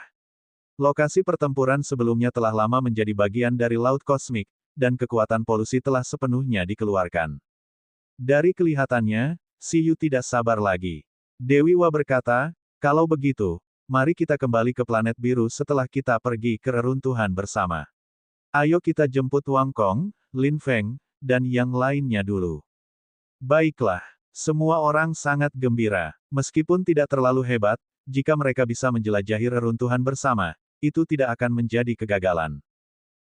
Lokasi pertempuran sebelumnya telah lama menjadi bagian dari laut kosmik, dan kekuatan polusi telah sepenuhnya dikeluarkan. Dari kelihatannya, Siyu tidak sabar lagi. Dewi Wa berkata, kalau begitu, mari kita kembali ke planet biru setelah kita pergi ke reruntuhan bersama. Ayo kita jemput Wang Kong, Lin Feng, dan yang lainnya dulu. Baiklah, semua orang sangat gembira. Meskipun tidak terlalu hebat, jika mereka bisa menjelajahi reruntuhan bersama, itu tidak akan menjadi kegagalan.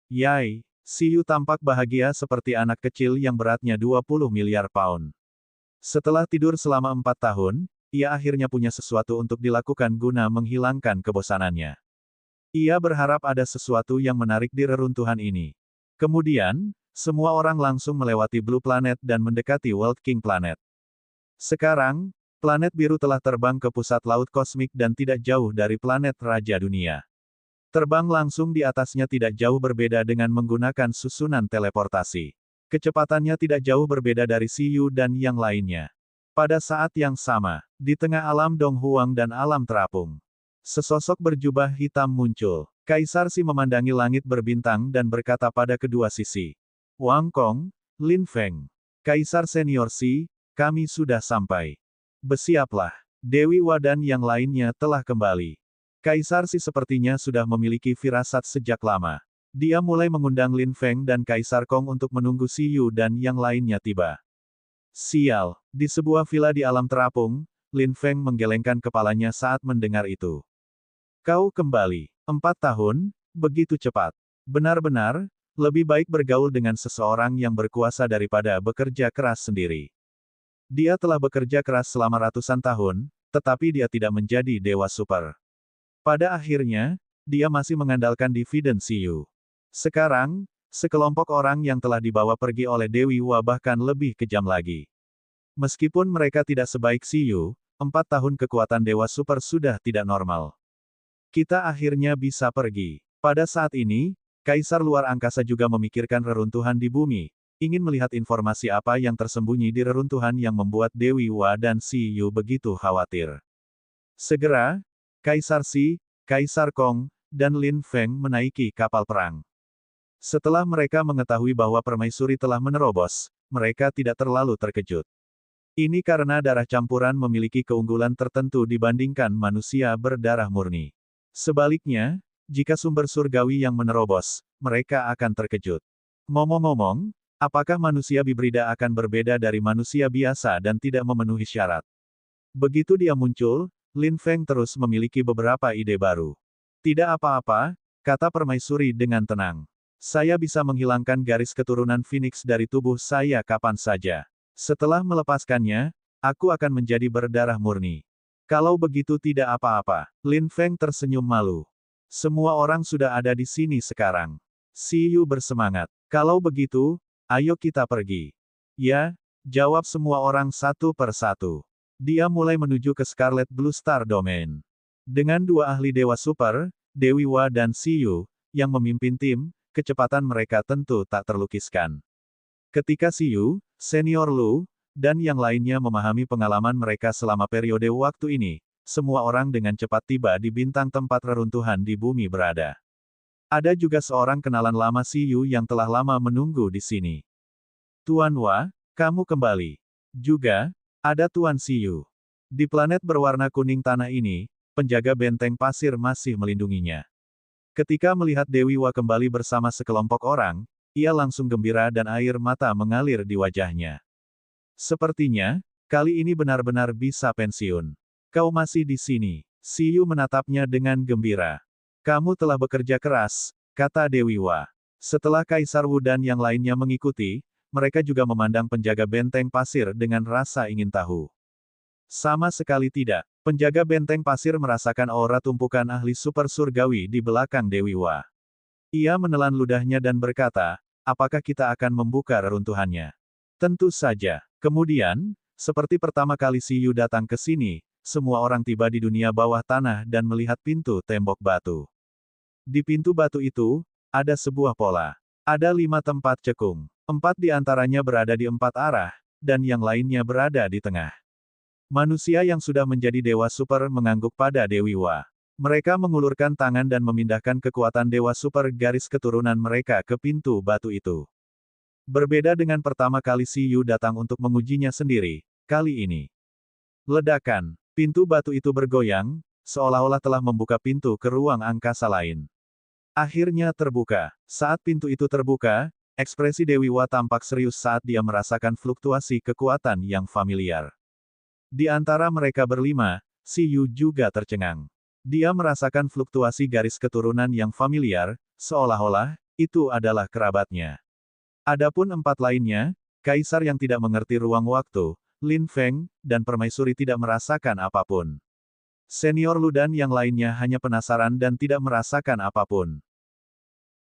Yai, Siyu tampak bahagia seperti anak kecil yang beratnya 20 miliar pound. Setelah tidur selama 4 tahun, ia akhirnya punya sesuatu untuk dilakukan guna menghilangkan kebosanannya. Ia berharap ada sesuatu yang menarik di reruntuhan ini. Kemudian, semua orang langsung melewati Blue Planet dan mendekati World King Planet. Sekarang, planet biru telah terbang ke pusat laut kosmik dan tidak jauh dari planet Raja Dunia. Terbang langsung di atasnya tidak jauh berbeda dengan menggunakan susunan teleportasi. Kecepatannya tidak jauh berbeda dari Siyu dan yang lainnya. Pada saat yang sama, di tengah alam Dong Huang dan alam terapung, sesosok berjubah hitam muncul. Kaisar Si memandangi langit berbintang dan berkata pada kedua sisi, Wang Kong, Lin Feng, Kaisar Senior Si, kami sudah sampai. Bersiaplah. Dewi Wa dan yang lainnya telah kembali. Kaisar Si sepertinya sudah memiliki firasat sejak lama. Dia mulai mengundang Lin Feng dan Kaisar Kong untuk menunggu Siyu dan yang lainnya tiba. Sial, di sebuah villa di alam terapung, Lin Feng menggelengkan kepalanya saat mendengar itu. Kau kembali. 4 tahun, begitu cepat. Benar-benar, lebih baik bergaul dengan seseorang yang berkuasa daripada bekerja keras sendiri. Dia telah bekerja keras selama ratusan tahun, tetapi dia tidak menjadi dewa super. Pada akhirnya, dia masih mengandalkan dividen Siyu. Sekarang, sekelompok orang yang telah dibawa pergi oleh Dewi Wa bahkan lebih kejam lagi. Meskipun mereka tidak sebaik Siyu, 4 tahun kekuatan dewa super sudah tidak normal. Kita akhirnya bisa pergi. Pada saat ini, Kaisar luar angkasa juga memikirkan reruntuhan di bumi, ingin melihat informasi apa yang tersembunyi di reruntuhan yang membuat Dewi Wa dan Siyu begitu khawatir. Segera, Kaisar Si, Kaisar Kong, dan Lin Feng menaiki kapal perang. Setelah mereka mengetahui bahwa permaisuri telah menerobos, mereka tidak terlalu terkejut. Ini karena darah campuran memiliki keunggulan tertentu dibandingkan manusia berdarah murni. Sebaliknya, jika sumber surgawi yang menerobos, mereka akan terkejut. Ngomong-ngomong, apakah manusia bibrida akan berbeda dari manusia biasa dan tidak memenuhi syarat? Begitu dia muncul, Lin Feng terus memiliki beberapa ide baru. Tidak apa-apa, kata permaisuri dengan tenang. Saya bisa menghilangkan garis keturunan Phoenix dari tubuh saya kapan saja. Setelah melepaskannya, aku akan menjadi berdarah murni. Kalau begitu tidak apa-apa. Lin Feng tersenyum malu. Semua orang sudah ada di sini sekarang. Siyu bersemangat. Kalau begitu, ayo kita pergi. Ya, jawab semua orang satu per satu. Dia mulai menuju ke Scarlet Blue Star Domain. Dengan 2 ahli dewa super, Dewi Wa dan Siyu, yang memimpin tim, kecepatan mereka tentu tak terlukiskan. Ketika Siyu, Senior Lu, dan yang lainnya memahami pengalaman mereka selama periode waktu ini, semua orang dengan cepat tiba di bintang tempat reruntuhan di bumi berada. Ada juga seorang kenalan lama Siyu yang telah lama menunggu di sini. Tuan Wa, kamu kembali. Juga, ada Tuan Siyu. Di planet berwarna kuning tanah ini, penjaga benteng pasir masih melindunginya. Ketika melihat Dewi Wa kembali bersama sekelompok orang, ia langsung gembira dan air mata mengalir di wajahnya. Sepertinya, kali ini benar-benar bisa pensiun. Kau masih di sini. Si Yu menatapnya dengan gembira. Kamu telah bekerja keras, kata Dewi Wa. Setelah Kaisar Wu dan yang lainnya mengikuti, mereka juga memandang penjaga benteng pasir dengan rasa ingin tahu. Sama sekali tidak. Penjaga benteng pasir merasakan aura tumpukan ahli super surgawi di belakang Dewi Wa. Ia menelan ludahnya dan berkata, apakah kita akan membuka reruntuhannya? Tentu saja. Kemudian, seperti pertama kali Si Yu datang ke sini, semua orang tiba di dunia bawah tanah dan melihat pintu tembok batu. Di pintu batu itu, ada sebuah pola. Ada 5 tempat cekung. 4 di antaranya berada di 4 arah, dan yang lainnya berada di tengah. Manusia yang sudah menjadi dewa super mengangguk pada Dewi Wa. Mereka mengulurkan tangan dan memindahkan kekuatan dewa super garis keturunan mereka ke pintu batu itu. Berbeda dengan pertama kali Si Yu datang untuk mengujinya sendiri, kali ini. Ledakan, pintu batu itu bergoyang, seolah-olah telah membuka pintu ke ruang angkasa lain. Akhirnya terbuka. Saat pintu itu terbuka, ekspresi Dewi Wa tampak serius saat dia merasakan fluktuasi kekuatan yang familiar. Di antara mereka berlima, Si Yu juga tercengang. Dia merasakan fluktuasi garis keturunan yang familiar, seolah-olah itu adalah kerabatnya. Adapun 4 lainnya, kaisar yang tidak mengerti ruang waktu, Lin Feng, dan permaisuri tidak merasakan apapun. Senior Lu dan yang lainnya hanya penasaran dan tidak merasakan apapun.